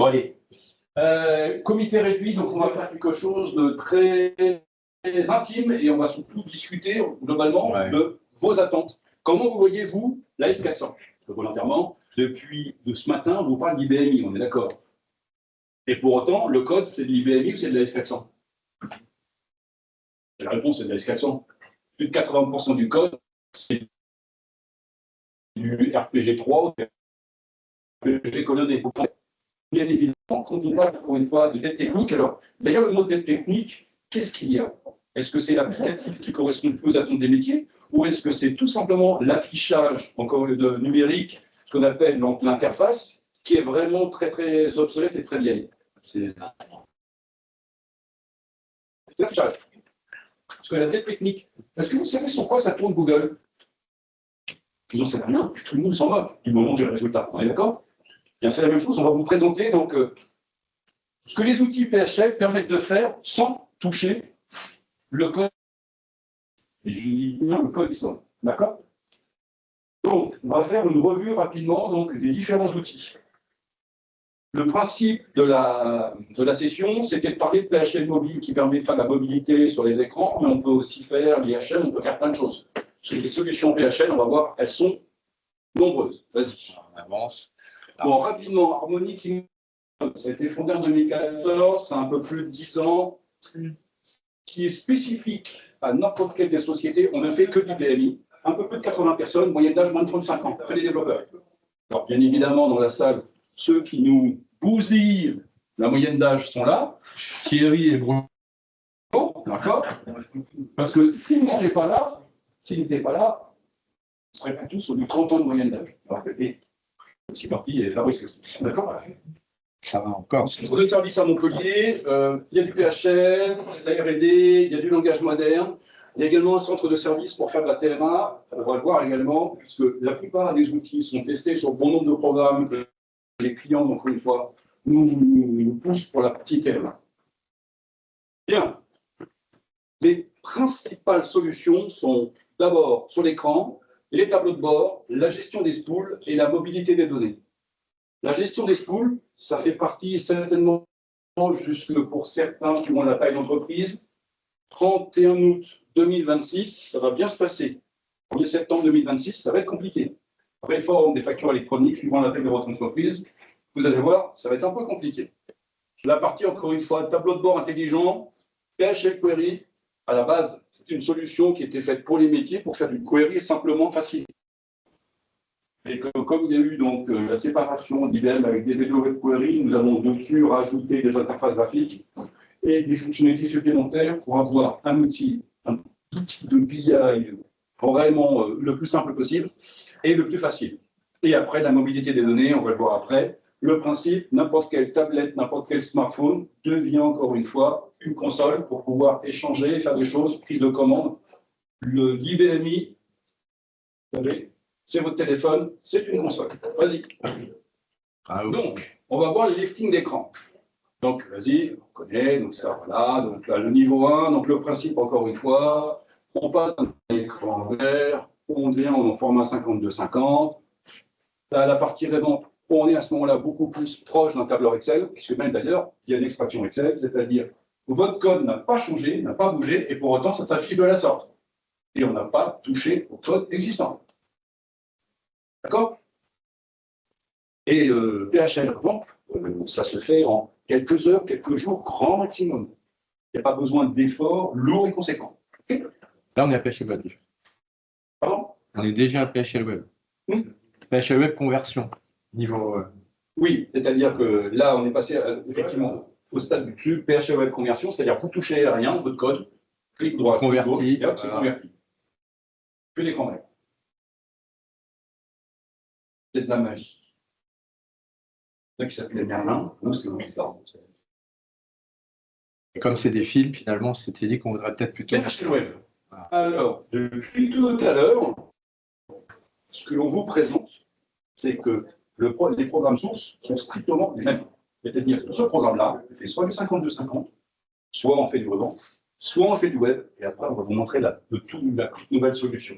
allez. Comité réduit, donc on va faire quelque chose de très intime et on va surtout discuter globalement de vos attentes. Comment vous voyez, vous, la S400? Volontairement, depuis ce matin, je vous parle d'IBMI, on est d'accord. Et pour autant, le code, c'est de l'IBMI ou c'est de la S400? La réponse, c'est de la S400. Plus de 80% du code, c'est du RPG3 ou RPG colonné. Bien évidemment, quand on parle encore une fois de dette technique, alors d'ailleurs le mot dette technique, qu'est-ce qu'il y a? Est-ce que c'est l'applicatif qui correspond plus aux attentes des métiers ou est-ce que c'est tout simplement l'affichage encore de numérique, ce qu'on appelle donc l'interface, qui est vraiment très très obsolète et très vieille? C'est l'affichage. Parce que la dette technique, est-ce que vous savez sur quoi ça tourne Google? Ils n'en savent rien, tout le monde s'en moque du moment où j'ai le résultat. On est d'accord? Bien, c'est la même chose, on va vous présenter donc ce que les outils PHL permettent de faire sans toucher le code. Le code histoire. D'accord? Donc, on va faire une revue rapidement donc, des différents outils. Le principe de la session, c'était de parler de PHL mobile qui permet de faire la mobilité sur les écrans, mais on peut aussi faire l'IHL, on peut faire plein de choses. Sur les solutions PHL, on va voir, elles sont nombreuses. Vas-y. On avance. Bon, rapidement, Harmony, ça a été fondé en 2014, c'est un peu plus de 10 ans, qui est spécifique à n'importe quelle des sociétés. On ne fait que du BMI, un peu plus de 80 personnes, moyenne d'âge moins de 35 ans, que des développeurs. Alors, bien évidemment, dans la salle, ceux qui nous bousillent la moyenne d'âge sont là, Thierry et Bruno, d'accord? Parce que s'ils n'étaient pas là, on serait pas tous au bout de 30 ans de moyenne d'âge. C'est parti et Fabrice aussi. D'accord? Ça va encore. Sur le service à Montpellier, il y a du PHL, de la R&D, il y a du langage moderne. Il y a également un centre de service pour faire de la TMA. On va le voir également, puisque la plupart des outils sont testés sur bon nombre de programmes que les clients, encore une fois, nous poussent pour la partie TMA. Bien. Les principales solutions sont d'abord sur l'écran, les tableaux de bord, la gestion des spools et la mobilité des données. La gestion des spools, ça fait partie certainement, jusque pour certains, suivant la taille d'entreprise, 31 août 2026, ça va bien se passer. 1er septembre 2026, ça va être compliqué. Réforme des factures électroniques, suivant la taille de votre entreprise, vous allez voir, ça va être un peu compliqué. La partie, encore une fois, tableau de bord intelligent, PHL Query, à la base, c'est une solution qui était faite pour les métiers, pour faire du query simplement facile. Et que, comme il y a eu donc la séparation d'IBM avec DB Query, nous avons dessus rajouté des interfaces graphiques et des fonctionnalités supplémentaires pour avoir un outil de BI vraiment le plus simple possible et le plus facile. Et après, la mobilité des données, on va le voir après. Le principe, n'importe quelle tablette, n'importe quel smartphone devient encore une fois une console pour pouvoir échanger, faire des choses, prise de commande. L'IBMI, vous savez, c'est votre téléphone, c'est une console. Vas-y. Ah oui. Donc, on va voir le lifting d'écran. Donc, vas-y, on connaît, donc ça, voilà. Donc, là, le niveau 1, donc le principe, encore une fois, on passe d'un écran vert, on vient en format 52-50. Là, la partie vraiment, on est à ce moment-là beaucoup plus proche d'un tableur Excel, puisque même d'ailleurs, il y a une extraction Excel, c'est-à-dire que votre code n'a pas changé, n'a pas bougé, et pour autant, ça s'affiche de la sorte. Et on n'a pas touché au code existant. D'accord? Et le PHL, ça se fait en quelques heures, quelques jours, grand maximum. Il n'y a pas besoin d'efforts lourds et conséquents. Okay? Là, on est à PHL Web. Pardon? On est déjà à PHL Web. PHL Web conversion. Niveau. Oui, c'est-à-dire que là, on est passé effectivement au stade du dessus, PHL Web conversion, c'est-à-dire vous touchez à rien, votre code, clic droit, clic gauche, et hop, c'est converti. Plus d'écran vert. C'est de la magie. C'est ça qui s'appelle Merlin, ou c'est bizarre. Et comme c'est des films, finalement, c'était dit qu'on voudrait peut-être plutôt. PHL Web. Voilà. Alors, depuis tout à l'heure, ce que l'on vous présente, c'est que les programmes sources sont strictement les mêmes. C'est-à-dire que ce programme-là fait soit du 52-50, soit on fait du rebond, soit on fait du web, et après on va vous montrer la toute nouvelle solution.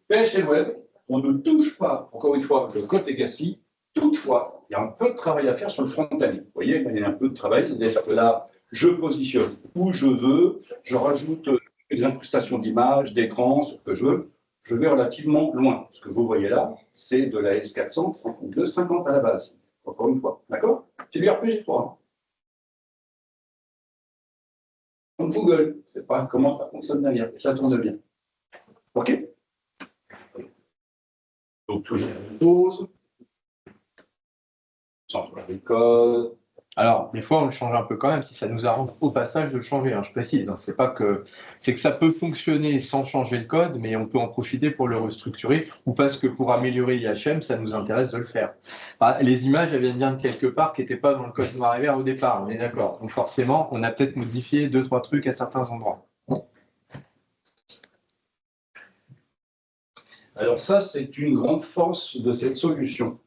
PHL Web, on ne touche pas, encore une fois, le code legacy, toutefois, il y a un peu de travail à faire sur le front-end. Vous voyez, il y a un peu de travail, c'est-à-dire que là, je positionne où je veux, je rajoute des incrustations d'images, d'écran, ce que je veux. Je vais relativement loin. Ce que vous voyez là, c'est de la S400, 52, 50 à la base. Encore une fois, d'accord? C'est du RPG3. Hein. Comme Google, c'est pas comment ça fonctionne derrière, et ça tourne bien. OK? Donc, toujours la même chose. Centre agricole. Alors, des fois, on le change un peu quand même, si ça nous arrange au passage de le changer, hein, je précise. Hein. C'est pas que ça peut fonctionner sans changer le code, mais on peut en profiter pour le restructurer, ou parce que pour améliorer l'IHM, ça nous intéresse de le faire. Ah, les images, elles viennent bien de quelque part qui n'étaient pas dans le code noir et vert au départ, on est d'accord. Donc forcément, on a peut-être modifié 2-3 trucs à certains endroits. Alors ça, c'est une grande force de cette solution.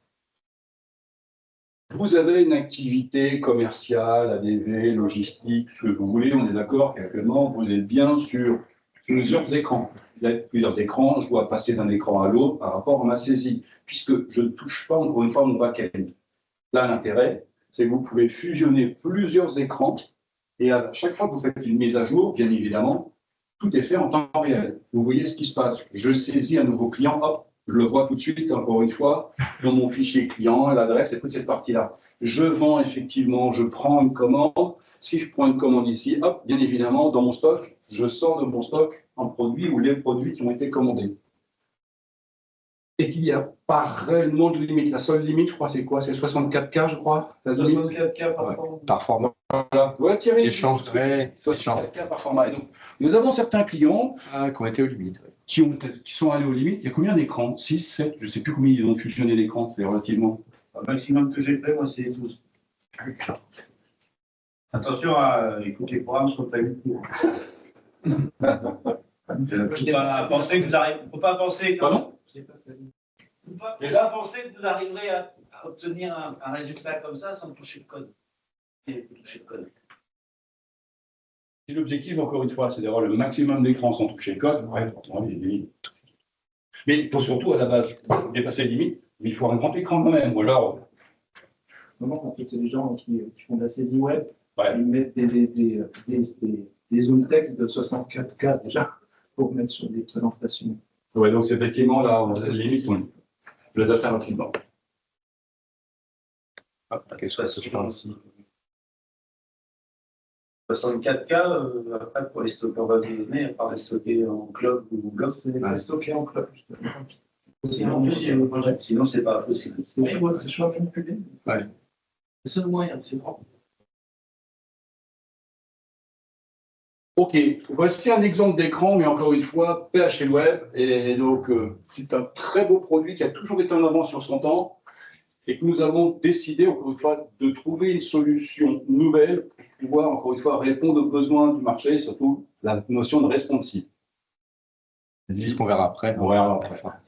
Vous avez une activité commerciale, ADV, logistique, ce que vous voulez, on est d'accord qu'actuellement, vous êtes bien sur plusieurs écrans. Il y a plusieurs écrans, je dois passer d'un écran à l'autre par rapport à ma saisie, puisque je ne touche pas encore une fois mon back-end. Là, l'intérêt, c'est que vous pouvez fusionner plusieurs écrans et à chaque fois que vous faites une mise à jour, bien évidemment, tout est fait en temps réel. Vous voyez ce qui se passe. Je saisis un nouveau client, hop, je le vois tout de suite, encore une fois, dans mon fichier client, l'adresse et toute cette partie-là. Je vends effectivement, je prends une commande. Si je prends une commande ici, hop, bien évidemment, dans mon stock, je sors de mon stock un produit ou les produits qui ont été commandés. Et qu'il n'y a pas réellement de limite. La seule limite, je crois, c'est quoi? C'est 64K, je crois. 64K par format. Par format. Voilà. Ouais, Thierry. Échange, ouais. 64K par format. Et donc, nous avons certains clients Qui ont été aux limites. Ouais. qui sont allés aux limites. Il y a combien d'écrans? 6, 7, je ne sais plus combien ils ont fusionné d'écrans, c'est relativement. Le maximum que j'ai fait, moi, c'est 12. Attention à écouter les programmes sur pas une cours. Il ne faut pas penser que vous arrivez. Faut pas penser que. Pardon? Faut pas penser que vous arriverez à obtenir un résultat comme ça sans toucher le code. Et toucher le code. Si l'objectif, encore une fois, c'est d'avoir le maximum d'écrans sans toucher le code, ouais, forcément, il y a des limites. Mais il faut surtout, à la base, dépasser les limites, mais il faut un grand écran quand même. Ou alors. En fait, c'est des gens qui font de la saisie web, Ouais. ils mettent des zones texte de 64K déjà pour mettre sur des présentations. Ouais, donc c'est effectivement là, on a des limites, je les atteins rapidement. Qu'est-ce que je fais ainsi? 64K, après, pour les stocker en base de données, à part les stocker en cloud ou bloc, C'est stocké en cloud, justement. Sinon, c'est pas possible. C'est chaud à manipuler. Ouais. C'est le moyen, c'est grand. Ok, voici un exemple d'écran, mais encore une fois, PHL Web. Et donc, c'est un très beau produit qui a toujours été en avance sur son temps et que nous avons décidé, encore une fois, de trouver une solution nouvelle pour pouvoir, encore une fois, répondre aux besoins du marché et surtout la notion de responsive. C'est ce qu'on verra après. On verra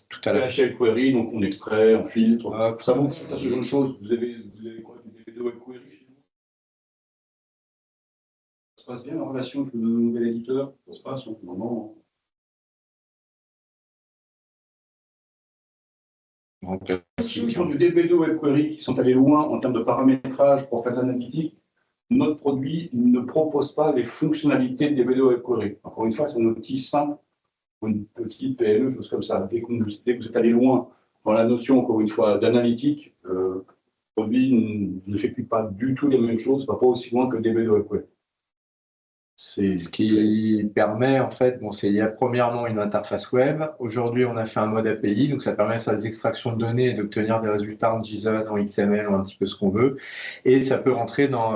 tout à l'heure. PHL Query, donc on extrait, on filtre. Ça vous ce genre de choses. Vous avez quoi, des web query chez vous? Ça se passe bien la relation avec le nouvel éditeur? Ça se passe en ce moment? Donc, Ceux qui ont du DB2 Web Query, qui sont allés loin en termes de paramétrage pour faire de l'analytique, notre produit ne propose pas les fonctionnalités de DB2 Web Query. Encore une fois, c'est un outil simple pour une petite PME, chose comme ça. Dès que vous êtes allé loin dans la notion, encore une fois, d'analytique, le produit n'effectue pas du tout les mêmes choses, va pas aussi loin que DB2 Web Query. C'est ce qui permet, en fait, bon, il y a premièrement une interface web. Aujourd'hui, on a fait un mode API, donc ça permet de faire des extractions de données et d'obtenir des résultats en JSON, en XML, ou un petit peu ce qu'on veut. Et ça peut rentrer dans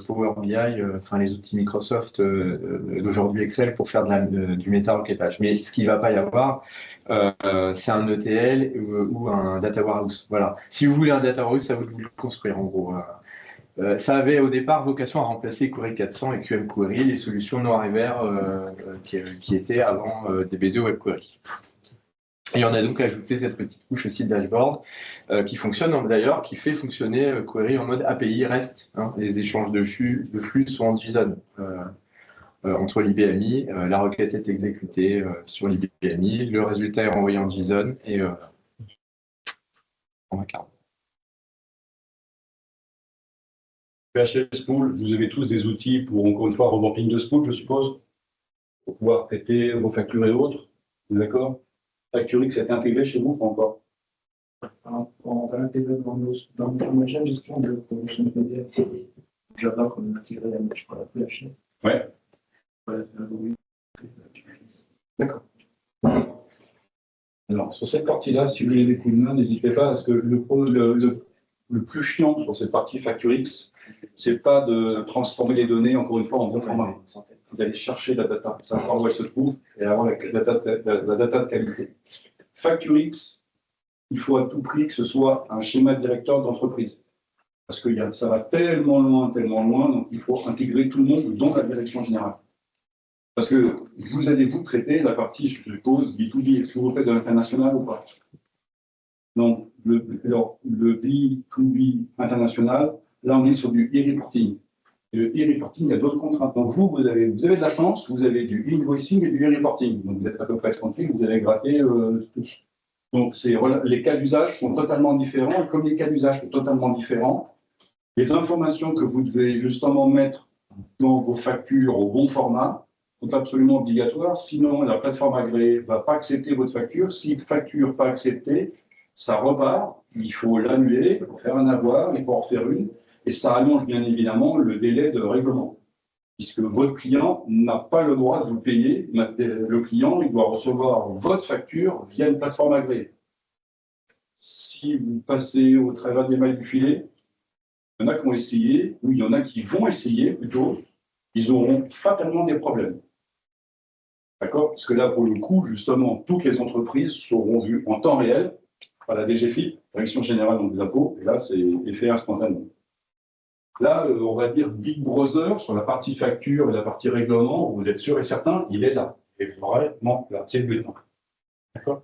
Power BI, enfin les outils Microsoft d'aujourd'hui Excel pour faire du méta-requêtage. Mais ce qu'il ne va pas y avoir, c'est un ETL ou un data warehouse. Voilà. Si vous voulez un data warehouse, ça vous de vous le construire en gros. Ça avait au départ vocation à remplacer Query 400 et QM Query, les solutions noir et vert qui étaient avant DB2 Web Query. Et on a donc ajouté cette petite couche aussi de dashboard qui fonctionne d'ailleurs, qui fait fonctionner Query en mode API REST. Hein. Les échanges de flux sont en JSON entre l'IBMI, la requête est exécutée sur l'IBMI, le résultat est renvoyé en JSON et en macaroni. PHL Spool, vous avez tous des outils pour, encore une fois, revamping de Spool, je suppose, pour pouvoir traiter vos factures et autres. D'accord? Facturix, c'est intégré chez vous, pas encore? On va l'intégrer dans notre machine gestion de production de PDF. Java qu'on a intégré à la PHL. Ouais. Oui. D'accord. Alors, sur cette partie-là, si vous voulez des coups de main, n'hésitez pas, parce que le plus chiant sur cette partie Facturix, c'est pas de transformer les données, encore une fois, en bon format. C'est d'aller chercher la data, savoir où elle se trouve, et avoir la data de qualité. Facturix, il faut à tout prix que ce soit un schéma directeur d'entreprise. Parce que ça va tellement loin, donc il faut intégrer tout le monde dans la direction générale. Parce que vous allez vous traiter la partie, je suppose, B2B. Est-ce que vous faites de l'international ou pas? Donc, le B2B international, là, on est sur du e-reporting. Et le e-reporting, il y a d'autres contraintes. Donc, vous avez de la chance, vous avez du invoicing et du e-reporting. Donc, vous êtes à peu près tranquille, vous allez gratter tout. Donc, les cas d'usage sont totalement différents. Et comme les cas d'usage sont totalement différents, les informations que vous devez justement mettre dans vos factures au bon format sont absolument obligatoires. Sinon, la plateforme agréée ne va pas accepter votre facture. Si facture pas acceptée, ça repart. Il faut l'annuler, il faut faire un avoir, il faut en refaire une. Et ça allonge bien évidemment le délai de règlement. Puisque votre client n'a pas le droit de vous payer. Le client, il doit recevoir votre facture via une plateforme agréée. Si vous passez au travers des mailles du filet, il y en a qui ont essayé, ou il y en a qui vont essayer plutôt, ils auront fatalement des problèmes. D'accord? Parce que là, pour le coup, justement, toutes les entreprises seront vues en temps réel par la DGFiP, Direction Générale des Impôts, et là, c'est effet instantané. Là, on va dire Big Brother, sur la partie facture et la partie règlement, vous êtes sûr et certain, il est là. Et vraiment, là, c'est le but. D'accord?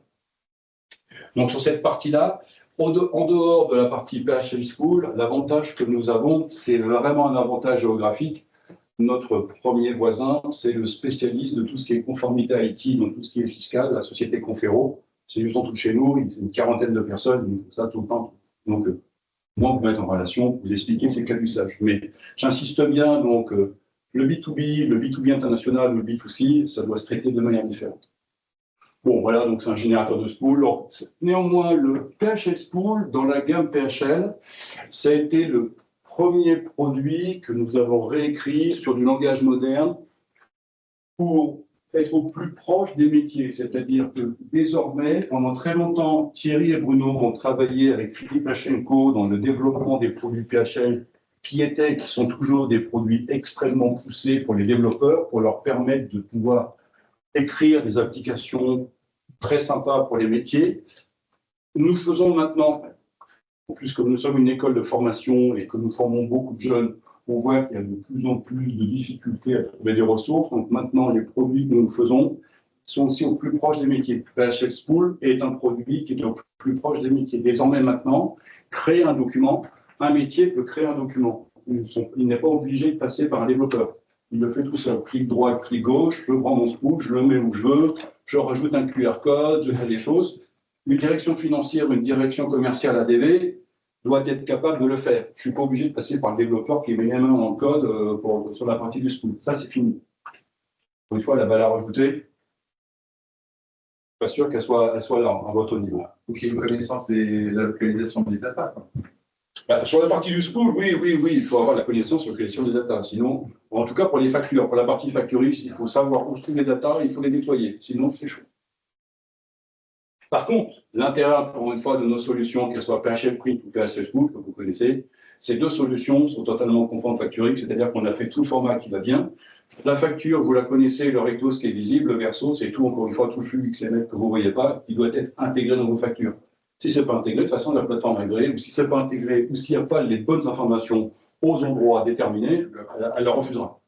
Donc, sur cette partie-là, en dehors de la partie PHL Spool, l'avantage que nous avons, c'est vraiment un avantage géographique. Notre premier voisin, c'est le spécialiste de tout ce qui est conformité IT, donc tout ce qui est fiscal, la société Conféro. C'est juste en tout de chez nous, c'est une quarantaine de personnes, ça tout le temps. Donc, moi, vous mettre en relation, vous expliquer ces cas d'usage. Mais j'insiste bien, donc, le B2B, le B2B international, le B2C, ça doit se traiter de manière différente. Bon, voilà, donc c'est un générateur de spool. Néanmoins, le PHL Spool, dans la gamme PHL, ça a été le premier produit que nous avons réécrit sur du langage moderne pour être au plus proche des métiers. C'est-à-dire que désormais, pendant très longtemps, Thierry et Bruno ont travaillé avec Philippe Hachenko dans le développement des produits PHL qui sont toujours des produits extrêmement poussés pour les développeurs, pour leur permettre de pouvoir écrire des applications très sympas pour les métiers. Nous faisons maintenant, puisque nous sommes une école de formation et que nous formons beaucoup de jeunes, on voit qu'il y a de plus en plus de difficultés à trouver des ressources. Donc maintenant, les produits que nous faisons sont aussi au plus proche des métiers. PHL Spool est un produit qui est au plus proche des métiers. Désormais, maintenant, créer un document, un métier peut créer un document. Il n'est pas obligé de passer par un développeur. Il le fait tout seul. Clic droit, clic gauche, je prends mon spool, je le mets où je veux, je rajoute un QR code, je fais des choses. Une direction financière, une direction commerciale ADV doit être capable de le faire. Je ne suis pas obligé de passer par le développeur qui met les mains dans le code sur la partie du spool. Ça, c'est fini. Une fois la valeur ajoutée, je ne suis pas sûr qu'elle soit là, à votre niveau. Donc, il y a une connaissance de la localisation des data. Sur la partie du spool, oui, il faut avoir la connaissance sur la localisation des data. Sinon, en tout cas pour les factures, pour la partie Facturix, il faut savoir où se trouvent les data, il faut les nettoyer. Sinon, c'est chaud. Par contre, l'intérêt, pour une fois, de nos solutions, qu'elles soient PHL Print ou PHL Spool, que vous connaissez, ces deux solutions sont totalement conformes Facturix, c'est-à-dire qu'on a fait tout le format qui va bien. La facture, vous la connaissez, le recto, ce qui est visible, le verso, c'est tout, encore une fois, tout le flux XML que vous ne voyez pas, qui doit être intégré dans vos factures. Si ce n'est pas intégré, de toute façon, la plateforme est agréée, ou si ce n'est pas intégré, ou s'il n'y a pas les bonnes informations aux endroits déterminés, elle la refusera.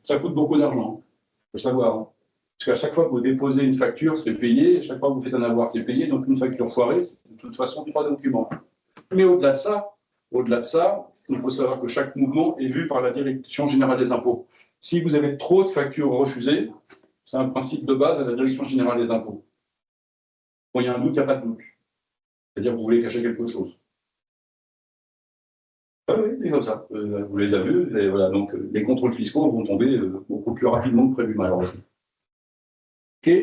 Ça coûte beaucoup d'argent, il faut savoir. Hein. Parce qu'à chaque fois que vous déposez une facture, c'est payé, à chaque fois que vous faites un avoir, c'est payé, donc une facture foirée, c'est de toute façon 3 documents. Mais au-delà de ça, il faut savoir que chaque mouvement est vu par la Direction Générale des Impôts. Si vous avez trop de factures refusées, c'est un principe de base à la Direction Générale des Impôts. Quand il y a un doute, il n'y a pas de doute. C'est-à-dire que vous voulez cacher quelque chose. Ah oui, c'est comme ça. Vous les avez vus, et voilà, donc les contrôles fiscaux vont tomber beaucoup plus rapidement que prévu, malheureusement. OK.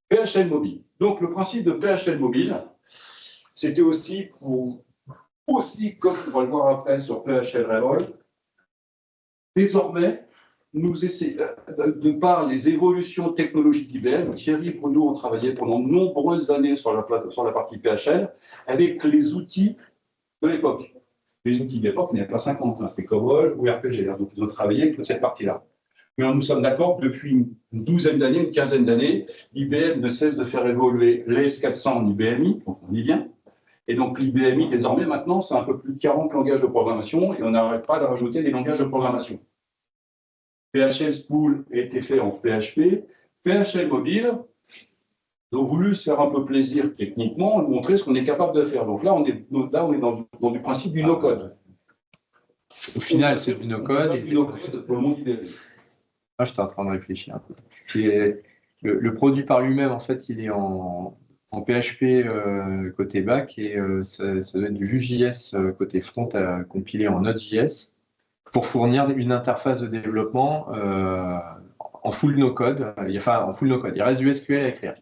PHL mobile. Donc, le principe de PHL mobile, c'était aussi comme on va le voir après sur PHL Revolt, désormais, nous essayons, de par les évolutions technologiques d'IBM, Thierry et nous ont travaillé pendant de nombreuses années sur la partie PHL avec les outils de l'époque. Les outils de l'époque, il n'y avait pas 50, hein, c'était COBOL ou RPG, hein, donc ils ont travaillé avec toute cette partie-là. Mais nous sommes d'accord que depuis une douzaine d'années, une quinzaine d'années, IBM ne cesse de faire évoluer l'ES400 en IBMI, donc on y vient. Et donc l'IBMI, désormais, maintenant, c'est un peu plus de 40 langages de programmation et on n'arrête pas de rajouter des langages de programmation. PHL Spool a été fait en PHP. PHL Mobile, ils ont voulu se faire un peu plaisir techniquement, montrer ce qu'on est capable de faire. Donc là, on est dans du principe du no-code. Au final, c'est du no-code. Du no-code pour le monde IBM. Ah, j'étais en train de réfléchir un peu. Le produit par lui-même, en fait, il est en PHP côté back et ça doit être du Vue.js côté front compilé en Node.js pour fournir une interface de développement en full no-code. Enfin, en full no-code. Il reste du SQL à écrire.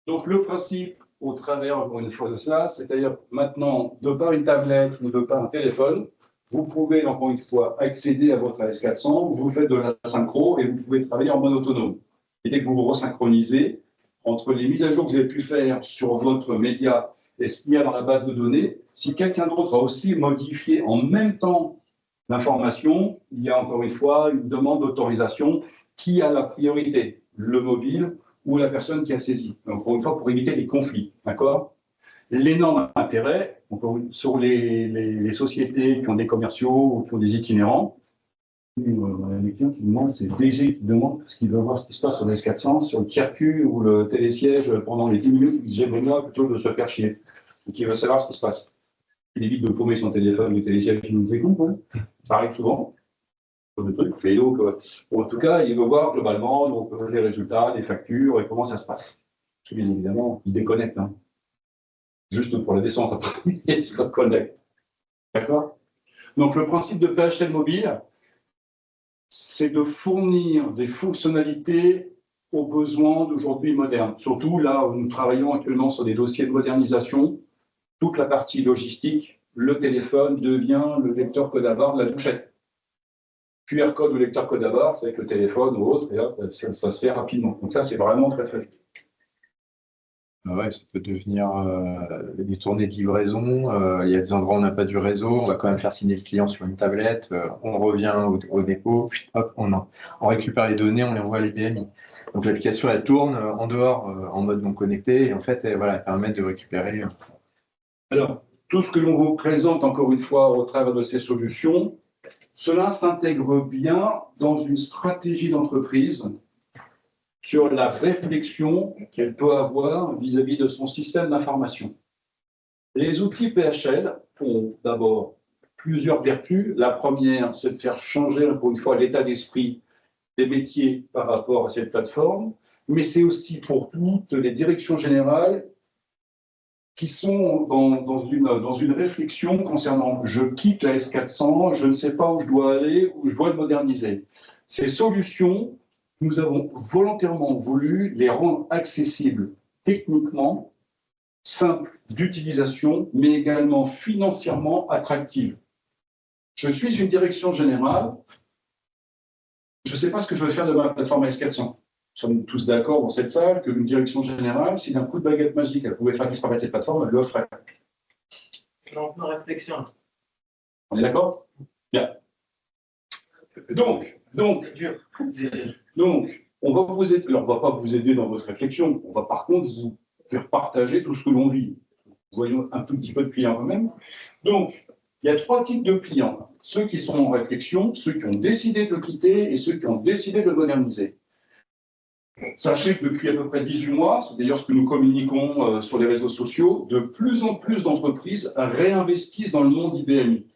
Donc le principe, au travers, encore une fois, de cela, c'est-à-dire maintenant, de par une tablette ou de par un téléphone, vous pouvez, encore une fois, accéder à votre AS400, vous faites de la synchro et vous pouvez travailler en mode autonome. Et dès que vous vous resynchronisez, entre les mises à jour que vous avez pu faire sur votre média et ce qu'il y a dans la base de données, si quelqu'un d'autre a aussi modifié en même temps l'information, il y a encore une fois une demande d'autorisation qui a la priorité, le mobile ou la personne qui a saisi. Donc, encore une fois, pour éviter les conflits, d'accord? L'énorme intérêt sur les sociétés qui ont des commerciaux ou qui ont des itinérants, les clients qui demandent, c'est le DG qui demande parce qu'il veut voir ce qui se passe sur le S400, sur le tiers-Q ou le télésiège pendant les 10 minutes, il dit j'aimerais moi plutôt que de se faire chier. Donc il veut savoir ce qui se passe. Il évite de paumer son téléphone du télésiège qui nous écoute, hein. Ça arrive souvent. De trucs. Et donc, en tout cas, il veut voir globalement donc, les résultats, les factures et comment ça se passe. Parce que bien évidemment, il déconnecte. Hein. Juste pour la descente, après, il se connecte. D'accord? Donc, le principe de PHL Mobile, c'est de fournir des fonctionnalités aux besoins d'aujourd'hui modernes. Surtout là où nous travaillons actuellement sur des dossiers de modernisation, toute la partie logistique, le téléphone devient le lecteur code à barre de la douchette. QR code ou lecteur code à barre, c'est avec le téléphone ou autre, et là, ça se fait rapidement. Donc ça, c'est vraiment très très vite. Ouais, ça peut devenir des tournées de livraison. Il y a des endroits où on n'a pas du réseau, on va quand même faire signer le client sur une tablette, on revient au dépôt, puis hop, on récupère les données, on les envoie à l'IBMI. Donc l'application, elle tourne en dehors, en mode non connecté, et en fait, elle permet de récupérer. Alors, tout ce que l'on vous présente, encore une fois, au travers de ces solutions, cela s'intègre bien dans une stratégie d'entreprise sur la réflexion qu'elle peut avoir vis-à-vis de son système d'information. Les outils PHL ont d'abord plusieurs vertus. La première, c'est de faire changer, encore une fois, l'état d'esprit des métiers par rapport à cette plateforme, mais c'est aussi pour toutes les directions générales qui sont dans une réflexion concernant je quitte la S400, je ne sais pas où je dois aller, où je dois le moderniser. Ces solutions, nous avons volontairement voulu les rendre accessibles techniquement, simples d'utilisation, mais également financièrement attractives. Je suis une direction générale, je ne sais pas ce que je vais faire de ma plateforme S400. Nous sommes tous d'accord dans cette salle qu'une direction générale, si d'un coup de baguette magique, elle pouvait faire disparaître cette plateforme, elle le ferait. Non, réflexion. On est d'accord? Bien. Donc, on va vous aider. Alors, on ne va pas vous aider dans votre réflexion. On va par contre vous faire partager tout ce que l'on vit. Voyons un tout petit peu de clients quand-même. Donc, il y a 3 types de clients. Ceux qui sont en réflexion, ceux qui ont décidé de le quitter et ceux qui ont décidé de le moderniser. Sachez que depuis à peu près 18 mois, c'est d'ailleurs ce que nous communiquons sur les réseaux sociaux, de plus en plus d'entreprises réinvestissent dans le monde IBMI.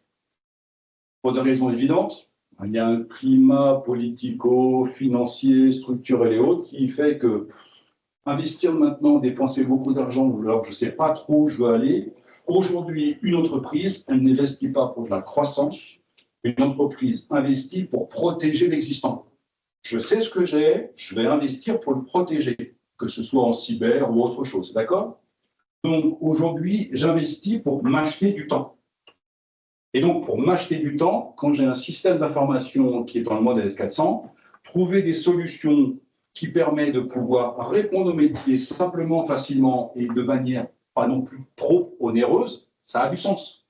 Pour des raisons évidentes, il y a un climat politico, financier, structurel et autres qui fait que investir maintenant, dépenser beaucoup d'argent, ou alors je ne sais pas trop où je veux aller. Aujourd'hui, une entreprise, elle n'investit pas pour de la croissance. Une entreprise investit pour protéger l'existant. Je sais ce que j'ai, je vais investir pour le protéger, que ce soit en cyber ou autre chose, d'accord? Donc aujourd'hui, j'investis pour m'acheter du temps. Et donc, pour m'acheter du temps, quand j'ai un système d'information qui est dans le mode S400, trouver des solutions qui permettent de pouvoir répondre aux métiers simplement, facilement et de manière pas non plus trop onéreuse, ça a du sens.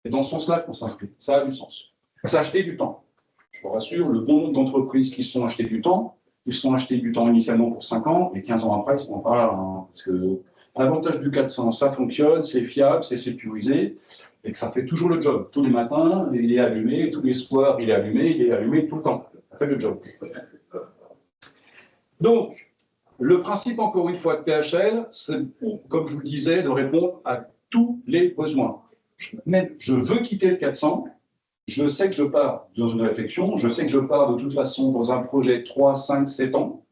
C'est dans ce sens-là qu'on s'inscrit. Ça a du sens. S'acheter du temps. Je vous rassure, le bon nombre d'entreprises qui se sont achetées du temps, ils se sont achetés du temps initialement pour 5 ans et 15 ans après, ils ne sont pas là. Hein, parce que l'avantage du 400, ça fonctionne, c'est fiable, c'est sécurisé et que ça fait toujours le job. Tous les matins, il est allumé, tous les soirs, il est allumé tout le temps. Ça fait le job. Donc, le principe, encore une fois, de PHL, c'est, comme je vous le disais, de répondre à tous les besoins. Même, je veux quitter le 400, je sais que je pars dans une réflexion, je sais que je pars de toute façon dans un projet 3, 5, 7 ans.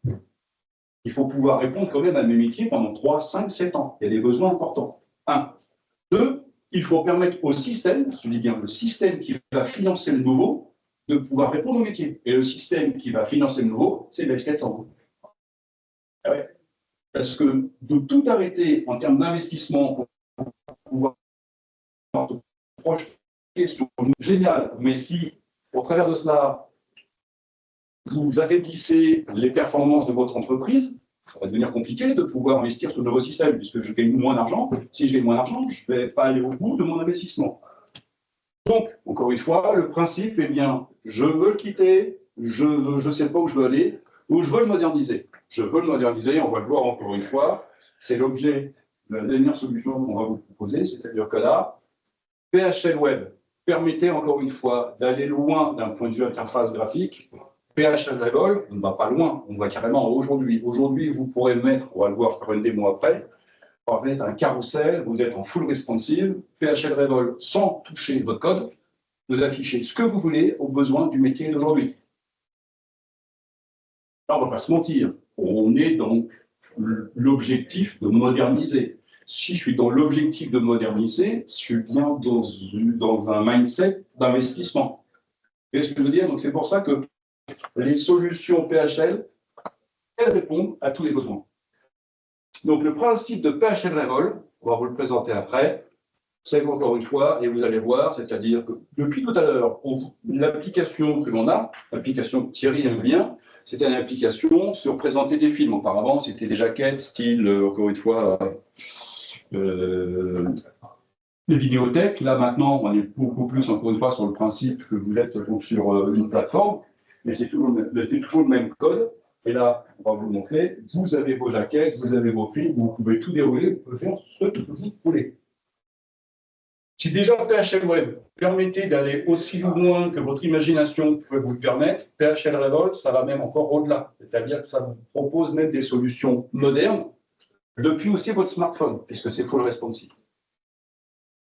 Il faut pouvoir répondre quand même à mes métiers pendant 3, 5, 7 ans. Il y a des besoins importants. 1. 2, il faut permettre au système, je dis bien le système qui va financer le nouveau, de pouvoir répondre au métier. Et le système qui va financer le nouveau, c'est le S400. Ah ouais. Parce que de tout arrêter en termes d'investissement pour pouvoir se projeter sur une génial, mais si au travers de cela, vous affaiblissez les performances de votre entreprise, ça va devenir compliqué de pouvoir investir sur de nouveaux systèmes, puisque je gagne moins d'argent. Si je gagne moins d'argent, je ne vais pas aller au bout de mon investissement. Donc, encore une fois, le principe est bien, je veux le quitter, je ne sais pas où je veux aller, ou je veux le moderniser. Je veux le moderniser, on va le voir encore une fois, c'est l'objet de la dernière solution qu'on va vous proposer, c'est-à-dire que là, PHL Web permettait encore une fois d'aller loin d'un point de vue interface graphique. PHL Revol, on ne va pas loin, on va carrément aujourd'hui. Aujourd'hui, vous pourrez mettre, on va le voir faire une démo après, vous pourrez mettre un carrousel, vous êtes en full responsive, PHL Revol sans toucher votre code, vous affichez ce que vous voulez aux besoins du métier d'aujourd'hui. Là, on ne va pas se mentir, on est dans l'objectif de moderniser. Si je suis dans l'objectif de moderniser, je suis bien dans un mindset d'investissement. Vous voyez ce que je veux dire? Donc c'est pour ça que les solutions PHL, elles répondent à tous les besoins. Donc le principe de PHL Revol, on va vous le présenter après, c'est encore une fois, et vous allez voir, c'est-à-dire que depuis tout à l'heure, l'application que l'on a, l'application que Thierry aime bien, c'était une application sur présenter des films. Auparavant, c'était des jaquettes, style, encore une fois, les vidéothèques. Là, maintenant, on est beaucoup plus, encore une fois, sur le principe que vous êtes sur une plateforme, mais c'est toujours le même code. Et là, on va vous le montrer. Vous avez vos jaquettes, vous avez vos films, vous pouvez tout dérouler, vous pouvez faire ce que vous voulez. Si déjà PHL Web permettait d'aller aussi loin que votre imagination pouvait vous le permettre, PHL Revol, ça va même encore au-delà. C'est-à-dire que ça vous propose même des solutions modernes depuis aussi votre smartphone, puisque c'est full responsive.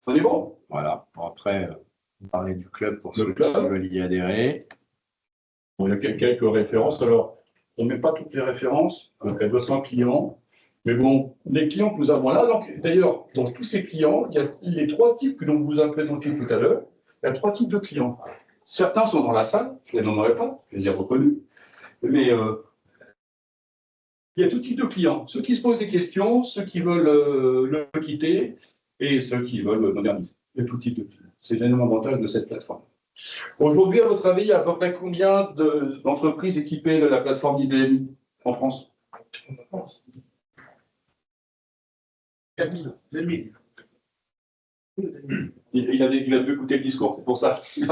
On est bon? Voilà. Bon, après, on parlait du club pour ceux qui veulent y adhérer. Bon, il y a quelques références. Alors, on ne met pas toutes les références, donc il y a 200 clients. Mais bon, les clients que nous avons là, d'ailleurs, dans tous ces clients, il y a les 3 types que l'on vous a présentés tout à l'heure. Il y a 3 types de clients. Certains sont dans la salle, je ne les nommerai pas, je les ai reconnus. Mais il y a tout type de clients. Ceux qui se posent des questions, ceux qui veulent le quitter et ceux qui veulent le moderniser. Il y a tout type de clients. C'est l'énorme avantage de cette plateforme. Aujourd'hui, à votre avis, il y a à peu près combien d'entreprises équipées de la plateforme IBM en France? 4000, 2000. Il a dû écouter le discours, c'est pour ça. Il y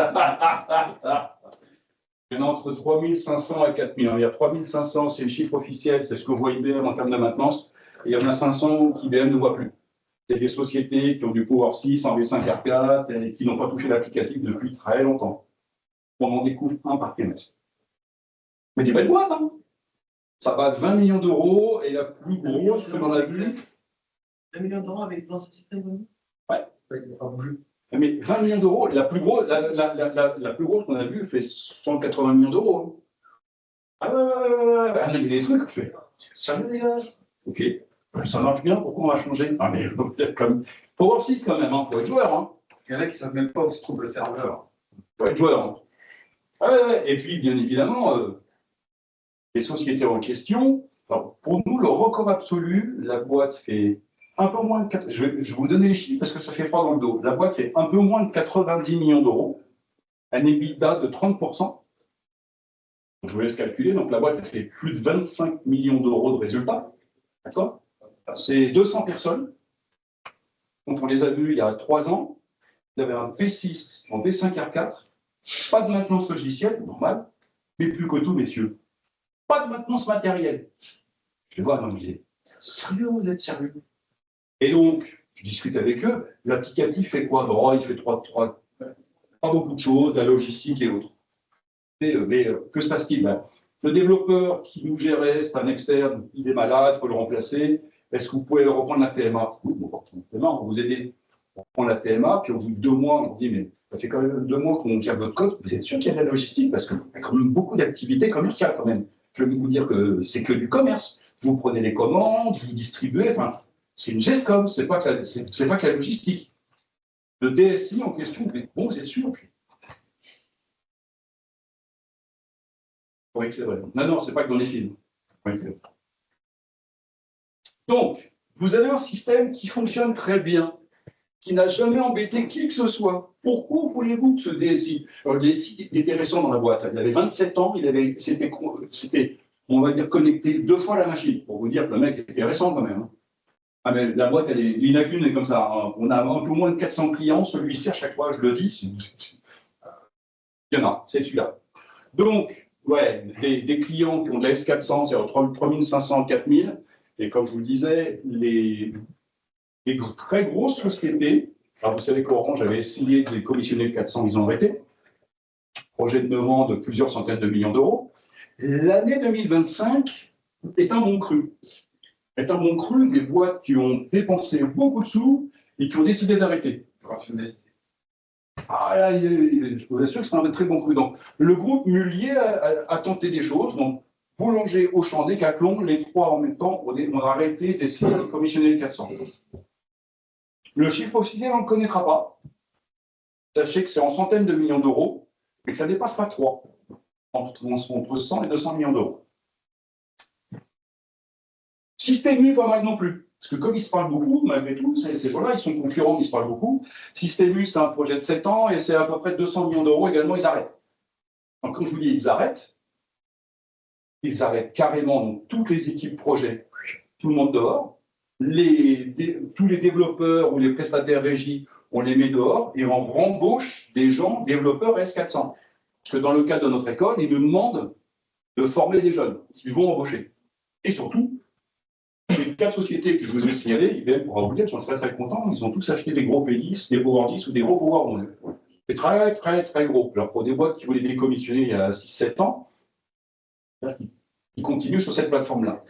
en a entre 3500 et 4000. Il y a 3500, c'est le chiffre officiel, c'est ce que voit IBM en termes de maintenance. Et il y en a 500 qu'IBM ne voit plus. C'est des sociétés qui ont du Power 6, en V5 R4 et qui n'ont pas touché l'applicatif depuis très longtemps. On en découvre un par trimestre. Mais des belles boîtes, hein. Ça va de 20 millions d'euros et la plus grosse que l'on a vue. 20 millions d'euros avec dans ce système? Ouais. Mais 20 millions d'euros, la plus grosse qu'on a vue fait 180 millions d'euros. Ah ouais, il y a des trucs, ça me dégage. Ok, ça marche bien, pourquoi on va changer? Ah, mais comme Power 6 quand même, il faut être joueur. Hein. Il y en a qui ne savent même pas où se trouve le serveur. Il faut être joueur. Hein. Ah, ouais. Et puis, bien évidemment, les sociétés en question, alors, pour nous, le record absolu, la boîte fait un peu moins de 4, je vais vous donner les chiffres parce que ça fait froid dans le dos. La boîte fait un peu moins de 90 millions d'euros, un EBITDA de 30%. Je vous laisse calculer, donc la boîte elle fait plus de 25 millions d'euros de résultats. D'accord? C'est 200 personnes. Donc on les a vus il y a 3 ans. Vous avez un P6 en V5R4, pas de maintenance logicielle, normal, mais plus que tout, messieurs. Pas de maintenance matérielle. Je vais voir, non, vous êtes sérieux, vous êtes sérieux? Et donc, je discute avec eux, l'applicatif fait quoi? Oh, il fait pas beaucoup de choses, la logistique et autres. Mais que se passe-t-il? Le développeur qui nous gérait, c'est un externe, il est malade, il faut le remplacer. Est-ce que vous pouvez reprendre la TMA? Oui, on va reprendre la TMA, on va vous aider. On prend la TMA, puis au bout de 2 mois, on dit, mais ça fait quand même 2 mois qu'on gère votre code, vous êtes sûr qu'il y a de la logistique? Parce qu'il y a quand même beaucoup d'activités commerciales quand même. Je vais vous dire que c'est que du commerce. Vous prenez les commandes, vous distribuez, enfin, c'est une gestcom, c'est pas que la logistique. Le DSI en question, bon, vous êtes sûr? Oui, c'est vrai. Non, c'est pas que dans les films. Oui, c'est vrai. Donc, vous avez un système qui fonctionne très bien, qui n'a jamais embêté qui que ce soit. Pourquoi voulez-vous que ce DSI? Alors, le DSI était récent dans la boîte. Il avait 27 ans, c'était, on va dire, connecté 2 fois la machine, pour vous dire que le mec était récent quand même. Ah, mais la boîte, il n'a qu'une comme ça. Hein. On a un peu moins de 400 clients. Celui-ci, à chaque fois, je le dis, il y en a, c'est celui-là. Donc, ouais, des clients qui ont de la S400, c'est entre 3500 et 4000. Et comme je vous le disais, les très grosses sociétés, alors vous savez qu'Orange avait essayé de les commissionner le 400, ils ont arrêté. Projet de vente de plusieurs centaines de millions d'euros. L'année 2025 est un bon cru. Est un bon cru des boîtes qui ont dépensé beaucoup de sous et qui ont décidé d'arrêter. Ah, là, je vous assure que c'est un très bon cru. Donc, le groupe Mullier a tenté des choses. Donc, Boulanger, Auchan, Décathlon, les 3 en même temps, on a arrêté d'essayer de commissionner le 400. Le chiffre officiel, on ne le connaîtra pas. Sachez que c'est en centaines de millions d'euros, mais que ça ne dépasse pas 3, entre 100 et 200 millions d'euros. Système U, pas mal non plus. Parce que comme ils se parlent beaucoup, malgré tout, ces gens-là, ils sont concurrents, mais ils se parlent beaucoup. Système U, c'est un projet de 7 ans et c'est à peu près 200 millions d'euros également, ils arrêtent. Donc, comme je vous dis, ils arrêtent carrément donc, toutes les équipes projet, tout le monde dehors. Tous les développeurs ou les prestataires régie, on les met dehors et on rembauche des gens, développeurs S400. Parce que dans le cadre de notre école, ils nous demandent de former des jeunes qu'ils vont embaucher. Et surtout, les 4 sociétés que je vous ai signalées, IBM pour vous dire, sont très très contents. Ils ont tous acheté des gros P10, des Power 10 ou des gros Power 11. C'est très très très gros. Alors pour des boîtes qui voulaient décommissionner il y a 6-7 ans, ils continuent sur cette plateforme-là.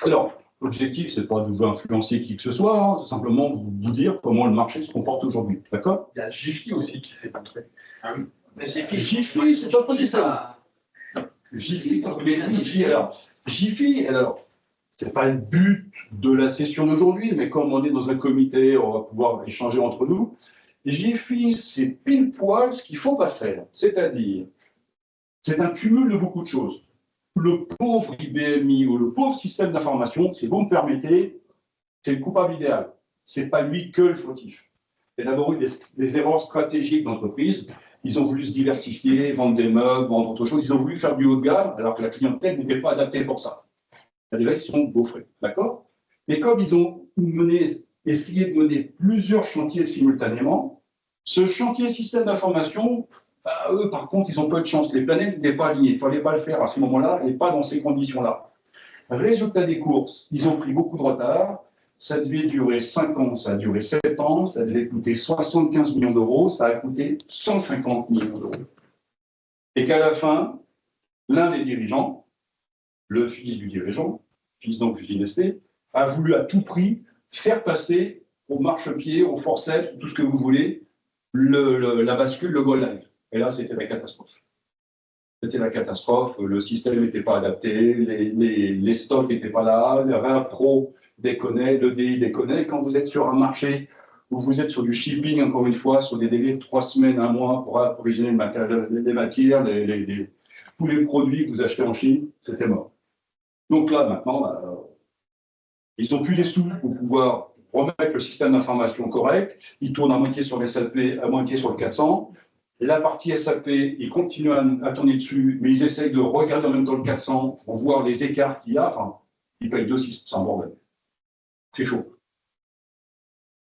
Alors, l'objectif, c'est pas de vous influencer qui que ce soit, hein, c'est simplement de vous dire comment le marché se comporte aujourd'hui. D'accord? Il y a Jiffy aussi qui s'est montré. Ah oui. Mais c'est qui? Jiffy, c'est un peu différent. Jiffy, alors, c'est pas le but de la session d'aujourd'hui, mais comme on est dans un comité, on va pouvoir échanger entre nous. Jiffy, c'est pile poil ce qu'il ne faut pas faire. C'est-à-dire, c'est un cumul de beaucoup de choses. Le pauvre IBMI ou le pauvre système d'information, si vous me permettez, c'est le coupable idéal. Ce n'est pas lui que le fautif. Il y a d'abord eu des erreurs stratégiques d'entreprise. Ils ont voulu se diversifier, vendre des meubles, vendre autre chose. Ils ont voulu faire du haut de gamme, alors que la clientèle n'était pas adaptée pour ça. Déjà, ils se sont gaufrés. D'accord? Mais comme ils ont essayé de mener plusieurs chantiers simultanément, ce chantier système d'information, eux, par contre, ils ont peu de chance. Les planètes n'étaient pas alignées. Il ne fallait pas le faire à ce moment-là et pas dans ces conditions-là. Résultat des courses, ils ont pris beaucoup de retard. Ça devait durer 5 ans, ça a duré 7 ans, ça devait coûter 75 millions d'euros, ça a coûté 150 millions d'euros. Et qu'à la fin, l'un des dirigeants, le fils du dirigeant, fils donc du dynasté, a voulu à tout prix faire passer au marchepied, au forceps, tout ce que vous voulez, la bascule, le go live. Et là, c'était la catastrophe. C'était la catastrophe, le système n'était pas adapté, les stocks n'étaient pas là, le RAV Pro déconnait, le DI déconnait. Quand vous êtes sur un marché où vous êtes sur du shipping, encore une fois, sur des délais de 3 semaines, 1 mois pour approvisionner les matières, tous les produits que vous achetez en Chine, c'était mort. Donc là, maintenant, ils n'ont plus les sous pour pouvoir remettre le système d'information correct. Ils tournent à moitié sur les SAP, à moitié sur le 400. La partie SAP, ils continuent à tourner dessus, mais ils essayent de regarder en même temps le 400 pour voir les écarts qu'il y a. Enfin, ils payent 2,6, c'est un bordel. C'est chaud.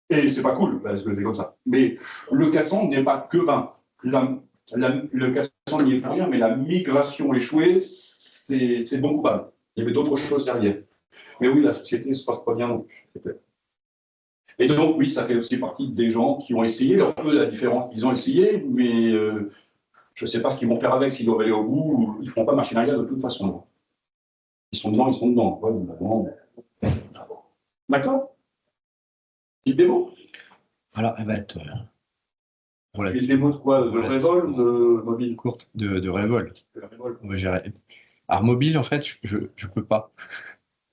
Et c'est pas cool, parce que c'est comme ça. Mais le 400 n'est pas que 20. Le 400 n'y est pour rien, mais la migration échouée, c'est bon coupable. Il y avait d'autres choses derrière. Mais oui, la société ne se passe pas bien non plus. Et donc, oui, ça fait aussi partie des gens qui ont essayé. Un peu la différence, ils ont essayé, mais je ne sais pas ce qu'ils vont faire avec, s'ils doivent aller au bout. Ils ne feront pas machine arrière de toute façon. Ils sont dedans, ils sont dedans. Ouais, d'accord? Petite démo? Alors, elle va être Petite démo de quoi? De Revol ou de mobile? courte de Revol. Revol. On va gérer. Alors, mobile, en fait, je ne peux pas.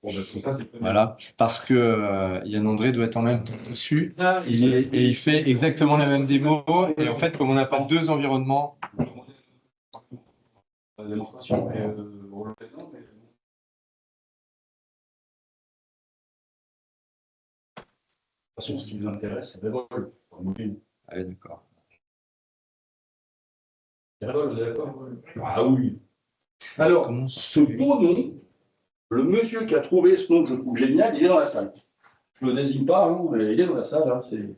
Bon, ben, c'est ça, c'est très bien. Voilà, parce que Yann André doit être en même temps dessus. Et il fait exactement la même démo. Et en fait, comme on n'a pas deux environnements, La démonstration est de toute façon, ce qui nous intéresse, c'est Revol. ah, d'accord. C'est Revol, vous êtes d'accord? Ah oui. Alors, ce beau nom, le monsieur qui a trouvé ce nom que je trouve génial, il est dans la salle. Je ne le désigne pas, hein, mais il est dans la salle, hein, c'est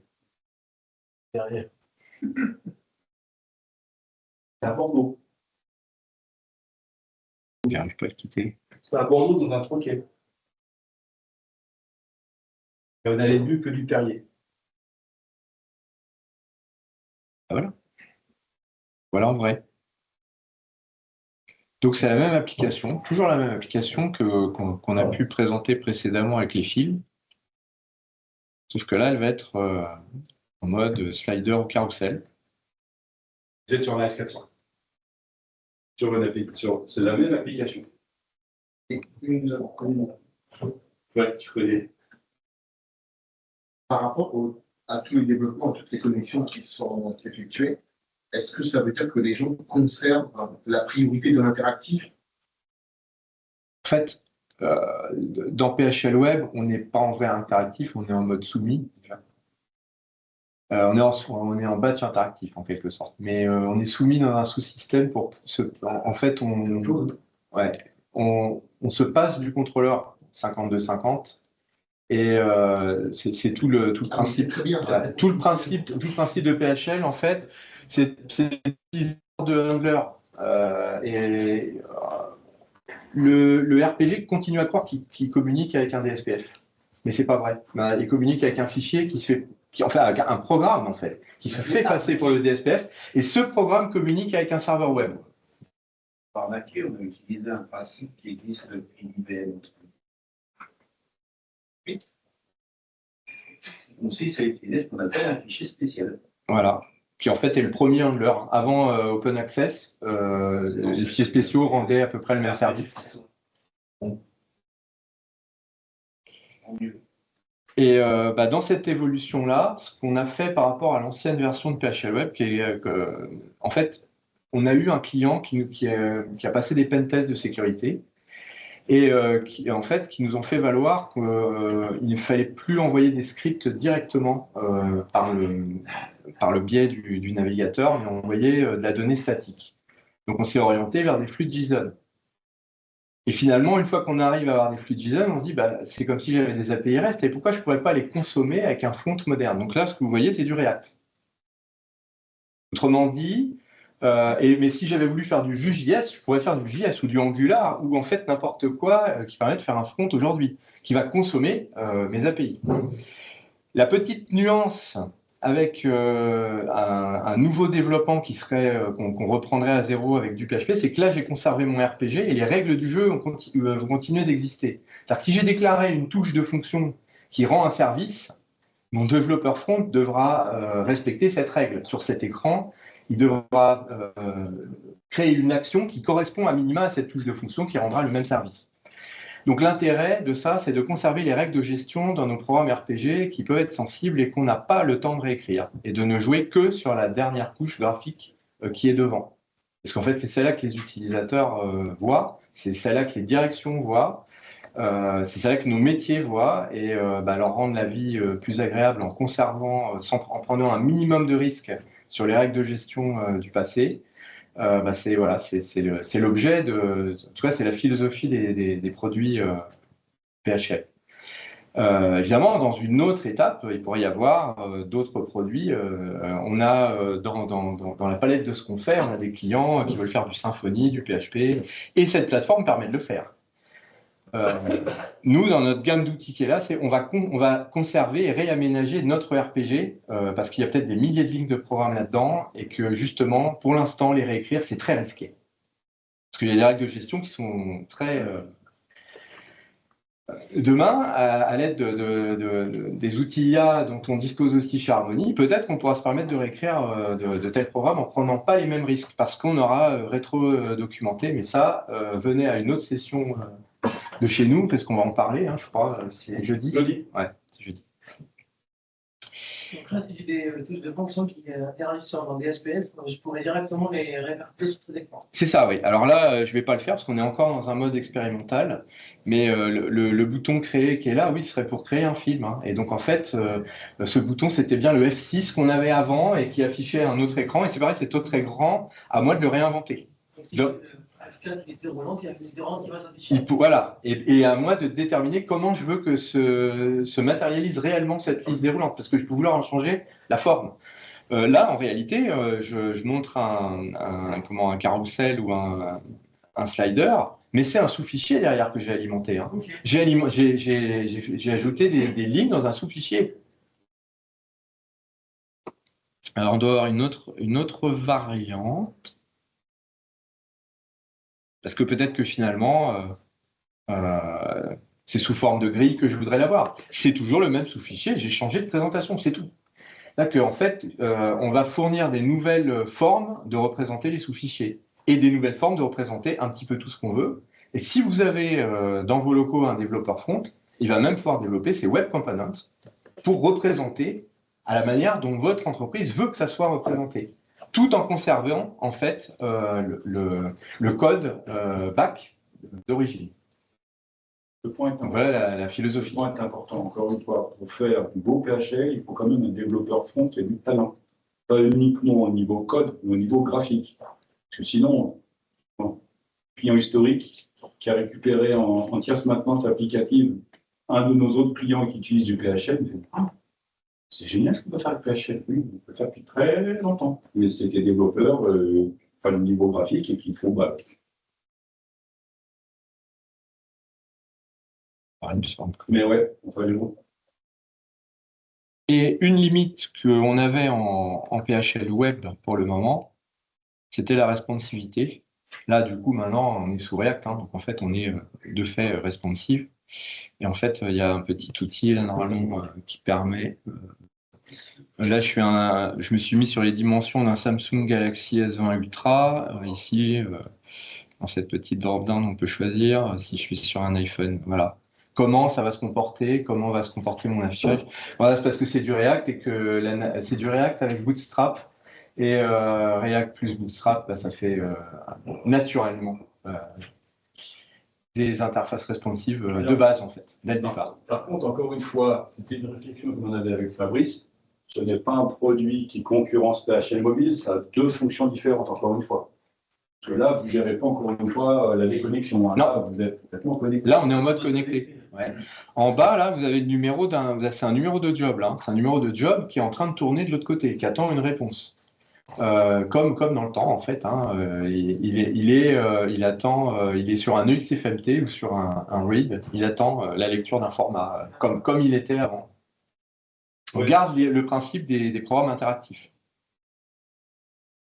derrière. C'est à Bordeaux. J'arrive pas à le quitter. C'est à Bordeaux dans un troquet. Et on n'avait bu que du Perrier. Ah, voilà. Voilà en vrai. Donc c'est la même application, toujours la même application qu'on a pu présenter précédemment avec les fils. Sauf que là, elle va être en mode slider au carrousel. Vous êtes sur la S400. Sur votre application. C'est la même application. Et nous avons connu. Ouais, tu connais. Par rapport à tous les développements, à toutes les connexions qui sont effectuées, est-ce que ça veut dire que les gens conservent la priorité de l'interactif? En fait, dans PHL Web, on n'est pas en vrai interactif, on est en mode soumis. On est en batch interactif en quelque sorte, mais on est soumis dans un sous-système pour en fait, on se passe du contrôleur 52-50 et c'est tout le principe. Très bien, ça. Tout le principe de PHL en fait, c'est l'utilisation de handler et le RPG continue à croire qu'il communique avec un DSPF, mais c'est pas vrai. Il communique avec un fichier enfin avec un programme en fait, qui se fait passer pour le DSPF, et ce programme communique avec un serveur web. Par nature, on a utilisé un principe qui existe depuis IBM. Aussi, ça utilise ce qu'on appelle un fichier spécial. Voilà. Qui en fait est le premier handler. Avant Open Access, les fichiers spéciaux rendaient à peu près le même service. Et dans cette évolution-là, ce qu'on a fait par rapport à l'ancienne version de PHL Web, qui est en fait, on a eu un client qui a passé des pentests de sécurité et qui nous ont fait valoir qu'il ne fallait plus envoyer des scripts directement par le biais du navigateur, mais envoyer de la donnée statique. Donc on s'est orienté vers des flux de JSON. Et finalement, une fois qu'on arrive à avoir des flux de JSON, on se dit c'est comme si j'avais des API REST, et pourquoi je ne pourrais pas les consommer avec un front moderne? Donc là, ce que vous voyez, c'est du React. Autrement dit, mais si j'avais voulu faire du Vue.js, je pourrais faire du JS ou du Angular, ou en fait n'importe quoi qui permet de faire un front aujourd'hui, qui va consommer mes API. La petite nuance avec un nouveau développement qu'on reprendrait à zéro avec du PHP, c'est que là, j'ai conservé mon RPG et les règles du jeu vont continuer d'exister. C'est-à-dire que si j'ai déclaré une touche de fonction qui rend un service, mon développeur front devra respecter cette règle sur cet écran il devra créer une action qui correspond à minima à cette touche de fonction qui rendra le même service. Donc l'intérêt de ça, c'est de conserver les règles de gestion dans nos programmes RPG qui peuvent être sensibles et qu'on n'a pas le temps de réécrire, et de ne jouer que sur la dernière couche graphique qui est devant. Parce qu'en fait, c'est celle-là que les utilisateurs voient, c'est celle-là que les directions voient, c'est celle-là que nos métiers voient, et leur rendre la vie plus agréable en conservant, en prenant un minimum de risques sur les règles de gestion du passé. C'est l'objet de, en tout cas, c'est la philosophie des produits PHL. Évidemment, dans une autre étape, il pourrait y avoir d'autres produits. On a dans la palette de ce qu'on fait, on a des clients qui veulent faire du Symfony, du PHP, et cette plateforme permet de le faire. Nous, dans notre gamme d'outils qui est là, on va conserver et réaménager notre RPG parce qu'il y a peut-être des milliers de lignes de programme là-dedans et que justement, pour l'instant, les réécrire, c'est très risqué. Parce qu'il y a des règles de gestion qui sont très... Demain, à l'aide des outils IA dont on dispose aussi chez Harmony, peut-être qu'on pourra se permettre de réécrire de tels programmes en prenant pas les mêmes risques parce qu'on aura rétro-documenté. Mais ça, venez à une autre session de chez nous, parce qu'on va en parler, je crois, c'est jeudi. Jeudi. Ouais, c'est jeudi. Donc là, si j'ai des touches de fonction qui interagissent dans des SPS, je pourrais directement les répercuter sur cet écran. C'est ça, oui. Alors là, je ne vais pas le faire parce qu'on est encore dans un mode expérimental, mais le bouton créer qui est là, oui, ce serait pour créer un film. Et donc, en fait, ce bouton, c'était bien le F6 qu'on avait avant et qui affichait un autre écran. Et c'est pareil, cet autre écran, à moi de le réinventer. Donc, voilà, et à moi de déterminer comment je veux que se matérialise réellement cette liste déroulante, parce que je peux vouloir en changer la forme. Là, en réalité, je montre un carrousel ou un slider, mais c'est un sous-fichier derrière que j'ai alimenté. Okay. J'ai ajouté des lignes dans un sous-fichier. Alors, on doit avoir une autre variante. Parce que peut-être que finalement, c'est sous forme de grille que je voudrais l'avoir. C'est toujours le même sous-fichier, j'ai changé de présentation, c'est tout. Là en fait, on va fournir des nouvelles formes de représenter les sous-fichiers et des nouvelles formes de représenter un petit peu tout ce qu'on veut. Et si vous avez dans vos locaux un développeur front, il va même pouvoir développer ses web components pour représenter à la manière dont votre entreprise veut que ça soit représenté, tout en conservant en fait le code back d'origine. Voilà la philosophie. Le point est important, encore une fois, pour faire du beau PHL, il faut quand même un développeur front qui a du talent. Pas uniquement au niveau code, mais au niveau graphique. Parce que sinon, client historique qui a récupéré en tierce maintenance applicative un de nos autres clients qui utilise du PHL, il fait c'est génial ce qu'on peut faire avec PHL. Oui, on peut faire depuis très longtemps. Mais c'était développeur, pas le niveau graphique, et qu'il faut Mais ouais, on va le voir. Et une limite qu'on avait en PHL Web pour le moment, c'était la responsivité. Là, du coup, maintenant, on est sous React, donc en fait, on est de fait responsive. Et en fait, il y a un petit outil, là, normalement, qui permet... Là, je me suis mis sur les dimensions d'un Samsung Galaxy S20 Ultra. Ici, dans cette petite drop-down, on peut choisir si je suis sur un iPhone. Voilà. Comment ça va se comporter, comment va se comporter mon affichage. Voilà, c'est parce que c'est du React et que c'est du React avec Bootstrap. Et React plus Bootstrap, ça fait naturellement des interfaces responsives de base, en fait, dès le départ. Par contre, encore une fois, c'était une réflexion que l'on avait avec Fabrice. Ce n'est pas un produit qui concurrence PHL Mobile, ça a deux fonctions différentes, encore une fois. Parce que là, vous ne gérez pas, encore une fois, la déconnexion. Non. Là, vous êtes complètement connecté. Là, on est en mode connecté. Ouais. En bas, là, vous avez le numéro c'est un numéro de job, là. C'est un numéro de job qui est en train de tourner de l'autre côté, qui attend une réponse. Comme dans le temps, en fait. Il attend, il est sur un EXFMT ou sur un read, il attend la lecture d'un format, comme il était avant. On garde le principe des programmes interactifs.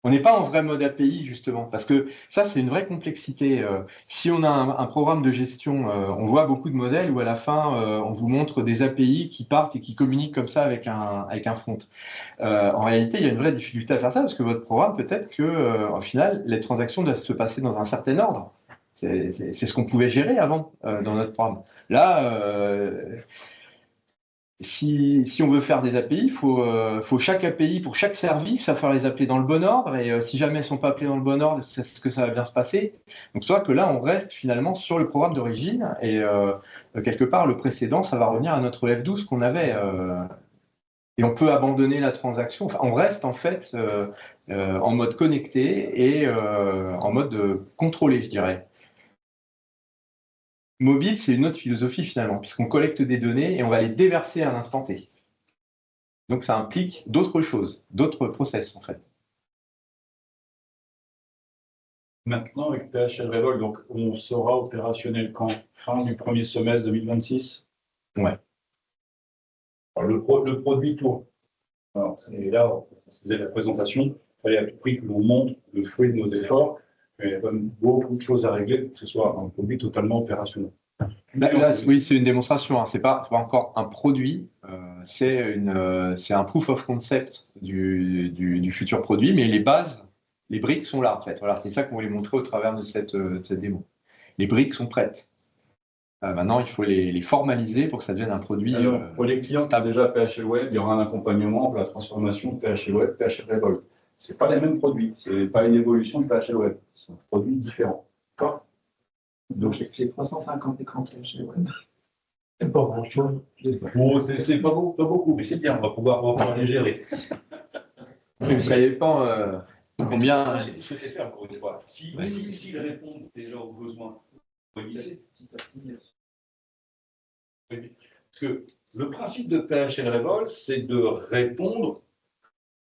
On n'est pas en vrai mode API, justement, parce que ça, c'est une vraie complexité. Si on a un programme de gestion, on voit beaucoup de modèles où à la fin, on vous montre des API qui partent et qui communiquent comme ça avec un front. En réalité, il y a une vraie difficulté à faire ça, parce que votre programme, peut-être que, au final, les transactions doivent se passer dans un certain ordre. C'est ce qu'on pouvait gérer avant dans notre programme. Là, si on veut faire des API, il faut chaque API pour chaque service, il va falloir les appeler dans le bon ordre. Et si jamais elles ne sont pas appelées dans le bon ordre, c'est ce que ça va bien se passer. Donc c'est vrai que là, on reste finalement sur le programme d'origine. Et quelque part, le précédent, ça va revenir à notre F12 qu'on avait. Et on peut abandonner la transaction. Enfin, on reste en fait en mode connecté et en mode contrôlé, je dirais. Mobile, c'est une autre philosophie finalement, puisqu'on collecte des données et on va les déverser à l'instant T. Donc ça implique d'autres choses, d'autres process en fait. Maintenant, avec PHL Revol, donc on sera opérationnel quand? Fin du premier semestre 2026? Ouais. Alors, le produit tourne. Alors, c'est là, on faisait la présentation, il fallait à tout prix que l'on montre le fruit de nos efforts. Il y a quand même beaucoup de choses à régler pour que ce soit un produit totalement opérationnel. Là, oui, c'est une démonstration, hein. C'est pas encore un produit, c'est un proof of concept du futur produit, mais les bases, les briques sont là en fait. Voilà, c'est ça qu'on voulait montrer au travers de cette démo. Les briques sont prêtes. Maintenant, il faut les formaliser pour que ça devienne un produit. Alors, pour les clients qui ont déjà PHL Web, il y aura un accompagnement pour la transformation de PHL Web, PHL Revol. Ce n'est pas les mêmes produits, ce n'est pas une évolution de PHL Web, c'est un produit différent. D'accord? Donc j'ai 350 écrans chez Web. C'est pas grand-chose. Bon, c'est pas beaucoup, mais c'est bien, on va pouvoir les gérer. Mais ça dépend combien. Je souhaitais faire encore une fois. S'ils répondent déjà aux besoins, parce que le principe de PHL Revol, c'est de répondre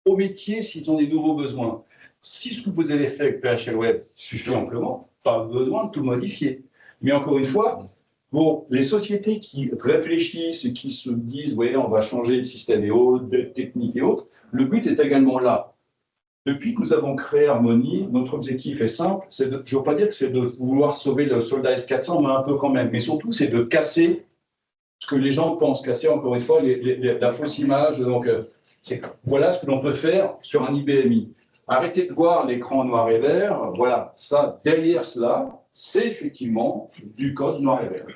aux métiers s'ils ont des nouveaux besoins. Si ce que vous avez fait avec PHL Web suffit amplement, pas besoin de tout modifier. Mais encore une fois, pour les sociétés qui réfléchissent et qui se disent oui, on va changer le système et autres, des techniques et autres, le but est également là. Depuis que nous avons créé Harmony, notre objectif est simple, je ne veux pas dire que c'est de vouloir sauver le soldat S400, mais un peu quand même. Mais surtout, c'est de casser ce que les gens pensent, casser encore une fois la fausse image. Donc, voilà ce que l'on peut faire sur un IBMI. Arrêtez de voir l'écran noir et vert. Voilà, ça, derrière cela, c'est effectivement du code noir et vert.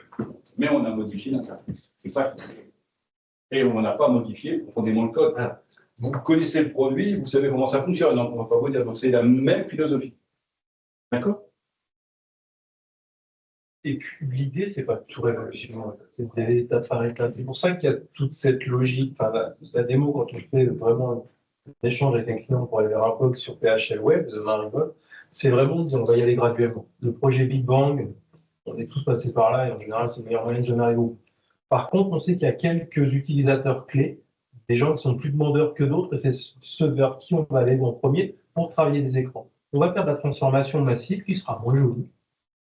Mais on a modifié l'interface. C'est ça. Et on n'a pas modifié profondément le code. Vous connaissez le produit, vous savez comment ça fonctionne. Donc, on ne va pas vous dire. Donc, c'est la même philosophie. D'accord? Et puis l'idée, c'est pas de tout révolutionner, c'est d'aller étape par étape. C'est pour ça qu'il y a toute cette logique. Enfin, la démo, quand on fait vraiment un échange avec un client pour aller vers un POC sur PHL Web de Marivol, c'est vraiment de dire on va y aller graduellement. Le projet Big Bang, on est tous passés par là et en général, c'est le meilleur moyen de jamais arriver au bout. Par contre, on sait qu'il y a quelques utilisateurs clés, des gens qui sont plus demandeurs que d'autres, et c'est ceux vers qui on va aller en premier pour travailler des écrans. On va faire de la transformation massive qui sera moins jolie,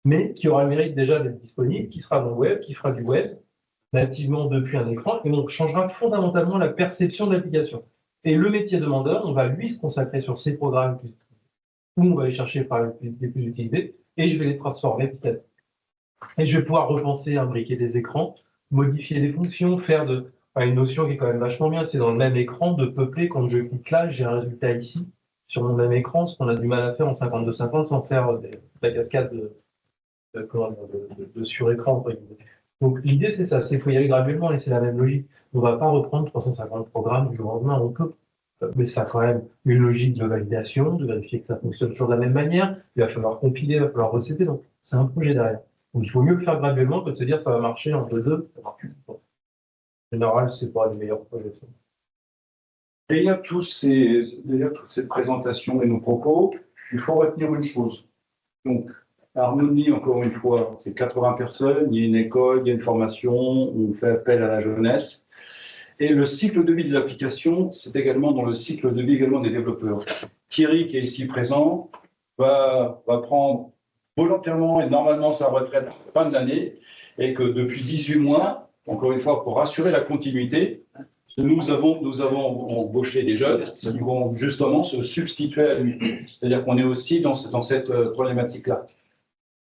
mais qui aura le mérite déjà d'être disponible, qui sera dans le web, qui fera du web nativement depuis un écran, et on changera fondamentalement la perception de l'application. Et le métier demandeur, on va lui se consacrer sur ces programmes où on va aller chercher par les plus utilisés, et je vais les transformer petit à petit. Et je vais pouvoir repenser, imbriquer des écrans, modifier des fonctions, faire une notion qui est quand même vachement bien, c'est dans le même écran de peupler, quand je clique là, j'ai un résultat ici, sur mon même écran, ce qu'on a du mal à faire en 52-50 sans faire la cascade de surécran. Donc l'idée c'est ça, c'est qu'il faut y aller graduellement et c'est la même logique. On ne va pas reprendre 350 programmes du jour au lendemain, on peut, mais ça a quand même une logique de validation, de vérifier que ça fonctionne toujours de la même manière, il va falloir compiler, il va falloir recéter, donc c'est un projet derrière. Donc il faut mieux le faire graduellement que de se dire ça va marcher en 2-2, ça marche pas. En général, c'est pas les meilleurs projets. Derrière toutes ces présentations et nos propos, il faut retenir une chose. Donc, Harmony, encore une fois, c'est 80 personnes, il y a une école, il y a une formation, on fait appel à la jeunesse. Et le cycle de vie de l'application, c'est également dans le cycle de vie également des développeurs. Thierry, qui est ici présent, va prendre volontairement et normalement sa retraite à la fin de l'année, et que depuis 18 mois, encore une fois, pour assurer la continuité, Nous avons embauché des jeunes qui vont justement se substituer à lui. C'est-à-dire qu'on est aussi dans cette problématique-là.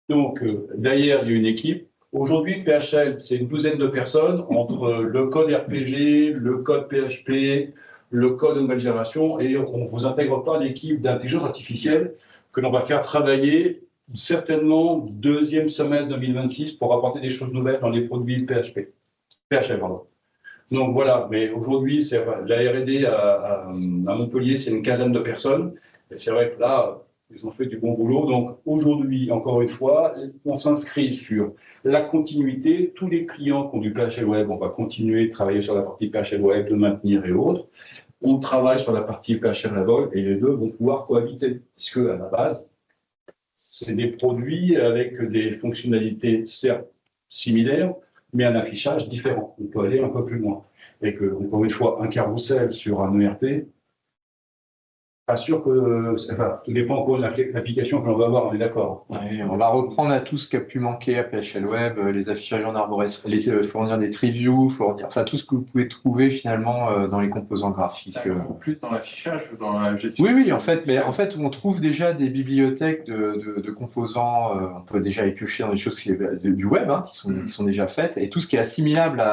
Donc, derrière, il y a une équipe. Aujourd'hui, PHL, c'est une douzaine de personnes entre le code RPG, le code PHP, le code de nouvelle génération, et on ne vous intègre pas l'équipe d'intelligence artificielle que l'on va faire travailler certainement deuxième semestre 2026 pour apporter des choses nouvelles dans les produits PHL, pardon. Donc voilà, mais aujourd'hui, c'est la R&D à Montpellier, c'est une quinzaine de personnes. Et c'est vrai que là, ils ont fait du bon boulot. Donc aujourd'hui, encore une fois, on s'inscrit sur la continuité. Tous les clients qui ont du PHL Web, on va continuer de travailler sur la partie PHL Web, de maintenir et autres. On travaille sur la partie PHL Label et les deux vont pouvoir cohabiter, puisque à la base, c'est des produits avec des fonctionnalités certes similaires, mais un affichage différent. On peut aller un peu plus loin. Et que, encore une fois, un carrousel sur un ERP, pas sûr que. Enfin, tout dépend encore de l'application que l'on va avoir, on est d'accord. Ouais, on va reprendre à tout ce qui a pu manquer à PHL Web, les affichages en arborescence, fournir des tree-views, enfin tout ce que vous pouvez trouver finalement dans les composants graphiques. Ça compte plus dans l'affichage, dans la gestion. Oui, en fait, mais en fait, on trouve déjà des bibliothèques de composants. On peut déjà épiocher dans des choses du web qui sont déjà faites, et tout ce qui est assimilable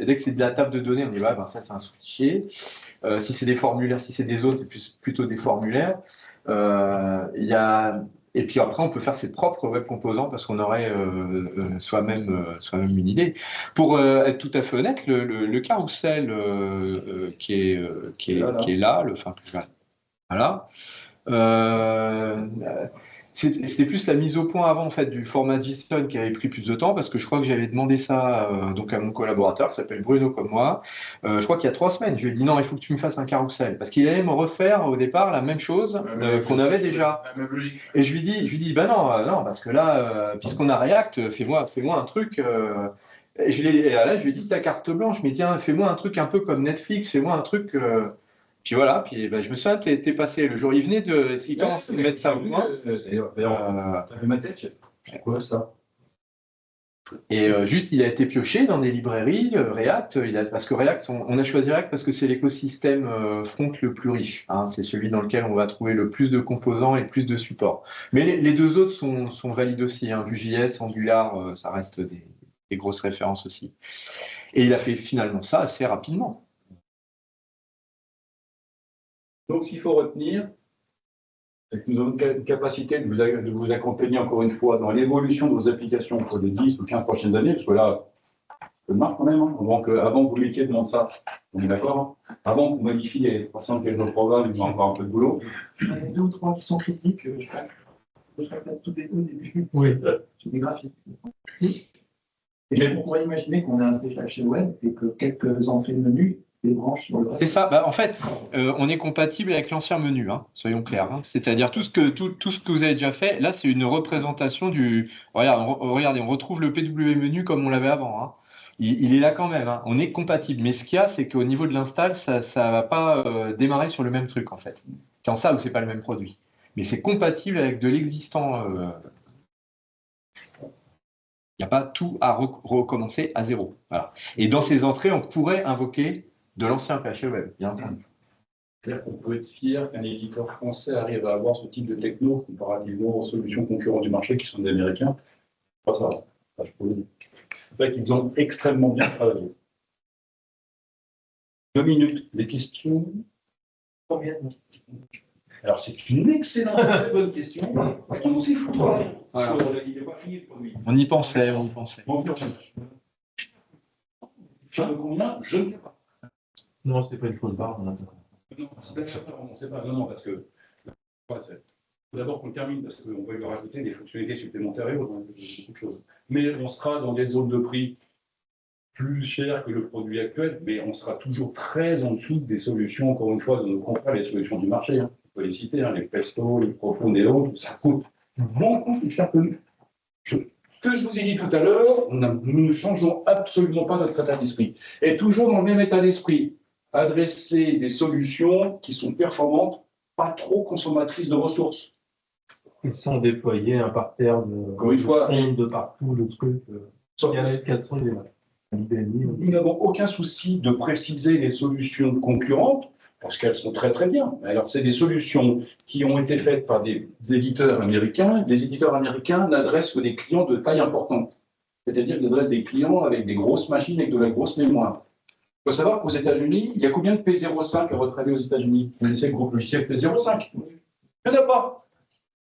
dès que c'est de la table de données, on dit ça c'est un sous-fichier. Si c'est des formulaires, si c'est des autres, c'est plutôt des formulaires. Et puis après, on peut faire ses propres web composants parce qu'on aurait soi-même une idée. Pour être tout à fait honnête, le carrousel qui est là, voilà. C'était plus la mise au point avant en fait du format JSON qui avait pris plus de temps parce que je crois que j'avais demandé ça donc à mon collaborateur qui s'appelle Bruno comme moi. Je crois qu'il y a 3 semaines, je lui ai dit non, il faut que tu me fasses un carrousel parce qu'il allait me refaire au départ la même chose qu'on avait déjà. La même logique. Et je lui dis bah non parce que là puisqu'on a React, fais-moi un truc. Et là je lui ai dit ta carte blanche, mais tiens fais-moi un truc un peu comme Netflix, fais-moi un truc. Puis voilà, puis je me souviens, t'es passé le jour, il commence à mettre ça au moins. T'as vu ma tête? C'est quoi ça? Et juste, il a été pioché dans des librairies React, parce que React, on a choisi React parce que c'est l'écosystème front le plus riche. C'est celui dans lequel on va trouver le plus de composants et le plus de support. Mais les deux autres sont valides aussi. Vue.js, Angular, ça reste des grosses références aussi. Et il a fait finalement ça assez rapidement. Donc, ce qu'il faut retenir, c'est que nous avons une capacité de vous accompagner encore une fois dans l'évolution de vos applications pour les 10 ou 15 prochaines années, parce que là, ça marche quand même. Donc, avant que vous mettiez demande ça, on est d'accord. Avant que vous modifiez les 300 nos programmes, il va encore un peu de boulot. Il y en a 2 ou 3 qui sont critiques, je crois. Je répète tout au début. Oui. Sur des graphiques. Et on pourrait imaginer qu'on a un PHP web et que quelques entrées de menu branches sur le reste. C'est ça. En fait, on est compatible avec l'ancien menu, soyons clairs. C'est-à-dire tout ce que vous avez déjà fait. Là, c'est une représentation du. Regardez, on retrouve le PW menu comme on l'avait avant. Il est là quand même. On est compatible. Mais ce qu'il y a, c'est qu'au niveau de l'install, ça va pas démarrer sur le même truc en fait. C'est en ça où c'est pas le même produit. Mais c'est compatible avec de l'existant. Il n'y a pas tout à recommencer à zéro. Voilà. Et dans ces entrées, on pourrait invoquer de l'ancien PHP Web, bien entendu. On peut être fier qu'un éditeur français arrive à avoir ce type de techno comparativement aux solutions concurrentes du marché qui sont des Américains. Pas ça, je peux le dire. En fait, ils ont extrêmement bien travaillé. 2 minutes. Les questions? Combien? Alors, c'est une excellente, très bonne question. On s'y fout. Voilà. Il n'est pas fini le produit. On y pensait. Combien? Je ne sais pas. Non, c'est pas une fausse barre. Non, c'est pas. Non, parce que. Faut d'abord qu'on termine, parce qu'on va lui rajouter des fonctionnalités supplémentaires et autres, beaucoup de choses. Mais on sera dans des zones de prix plus chères que le produit actuel, mais on sera toujours très en dessous des solutions, encore une fois, de nos confrères, les solutions du marché. On peut les citer, les Presto, les Profondes et autres, ça coûte beaucoup plus cher que nous. Ce que je vous ai dit tout à l'heure, nous ne changeons absolument pas notre état d'esprit. Et toujours dans le même état d'esprit, adresser des solutions qui sont performantes, pas trop consommatrices de ressources. Et sans déployer un parterre de Encore une fois, de partout, de trucs. Il y en a 400, il est là. Nous n'avons aucun souci de préciser les solutions concurrentes, parce qu'elles sont très très bien. Alors, c'est des solutions qui ont été faites par des éditeurs américains. Les éditeurs américains n'adressent que des clients de taille importante, c'est-à-dire qu'ils adressent des clients avec des grosses machines, avec de la grosse mémoire. Il faut savoir qu'aux États-Unis, il y a combien de P05 à votre avis aux États-Unis? Vous connaissez le groupe logiciel P05? Il n'y en a pas.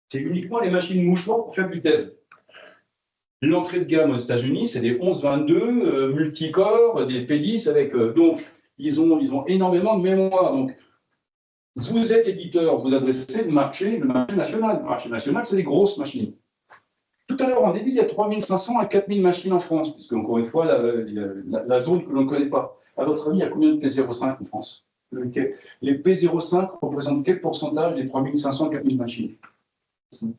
C'est uniquement les machines mouchoirs pour faire du dev. L'entrée de gamme aux États-Unis, c'est des 11-22 multicore, des P10 avec. Donc, ils ont énormément de mémoire. Donc, vous êtes éditeur, vous adressez le marché national. Le marché national, c'est des grosses machines. Tout à l'heure, on a dit il y a 3500 à 4000 machines en France, puisque, encore une fois, la zone que l'on ne connaît pas. À votre avis, il y a combien de P05 en France? Les P05 représentent quel pourcentage des 3500 à 4000 machines? 60%,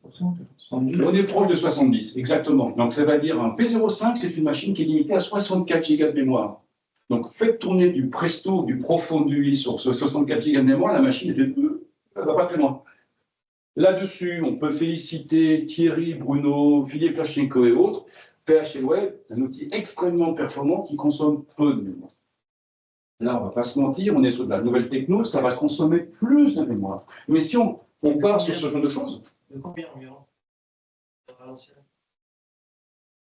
On est proche de 70, exactement. Donc, ça va dire un P05, c'est une machine qui est limitée à 64 Go de mémoire. Donc, faites tourner du Presto, du Profondui sur ce 64 Go de mémoire, la machine elle va pas très loin. Là-dessus, on peut féliciter Thierry, Bruno, Philippe Lachenko et autres. PHLweb, un outil extrêmement performant qui consomme peu de mémoire. Là, on ne va pas se mentir, on est sur de la nouvelle techno, ça va consommer plus de mémoire. Mais si on part sur ce genre de choses, De combien environ? À l'ancienne.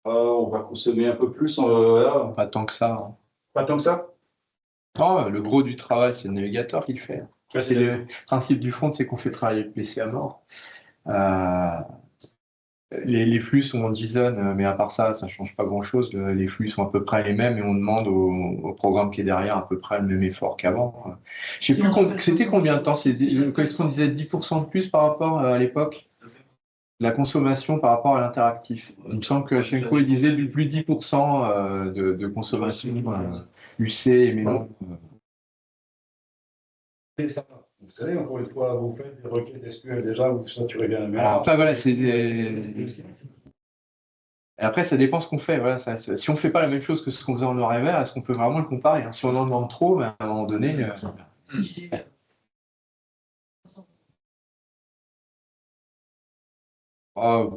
on va consommer un peu plus. Voilà. Pas tant que ça, hein. Pas tant que ça. Non, le gros du travail, c'est le navigateur qui le fait. Ouais, C'est le principe du front, c'est qu'on fait travailler le PC à mort. Les flux sont en JSON, mais à part ça, ça change pas grand-chose. Les flux sont à peu près les mêmes et on demande au programme qui est derrière à peu près le même effort qu'avant. Je sais plus, c'était combien de temps? Qu'est-ce qu'on disait, 10% de plus par rapport à l'époque? La consommation par rapport à l'interactif. Il me semble que Lachenko, il disait du plus de 10% de consommation UC et mémoire. C'est ça. Vous savez, encore une fois, vous faites des requêtes SQL déjà, vous saturez bien la mémoire. Alors après, voilà, Et après, ça dépend ce qu'on fait. Voilà, si on ne fait pas la même chose que ce qu'on faisait en noir et vert, est-ce qu'on peut vraiment le comparer? Si on en demande trop, à un moment donné. Non,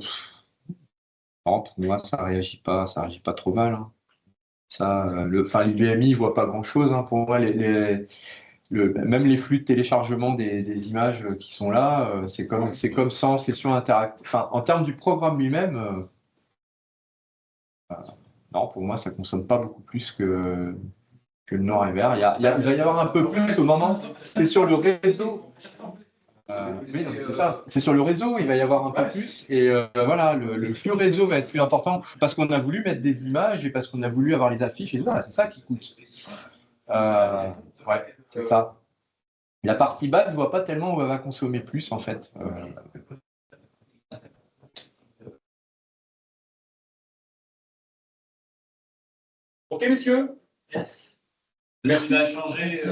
pour moi, ça réagit pas trop mal, hein. L'UMI, il voit pas grand-chose, hein. Pour moi, même les flux de téléchargement des images qui sont là, c'est comme 100 sessions interactives. Enfin, en termes du programme lui-même, non, pour moi, ça consomme pas beaucoup plus que le noir et vert. Il va y avoir un peu plus au moment, c'est sur le réseau. Oui, non, c'est ça. C'est sur le réseau, il va y avoir un peu plus. Et voilà, le flux réseau va être plus important parce qu'on a voulu mettre des images et parce qu'on a voulu avoir les affiches et tout. Voilà, c'est ça qui coûte. Ouais, c'est ça. La partie basse, je vois pas tellement où elle va consommer plus en fait. Ok, messieurs? Yes. Merci. Ça a changé.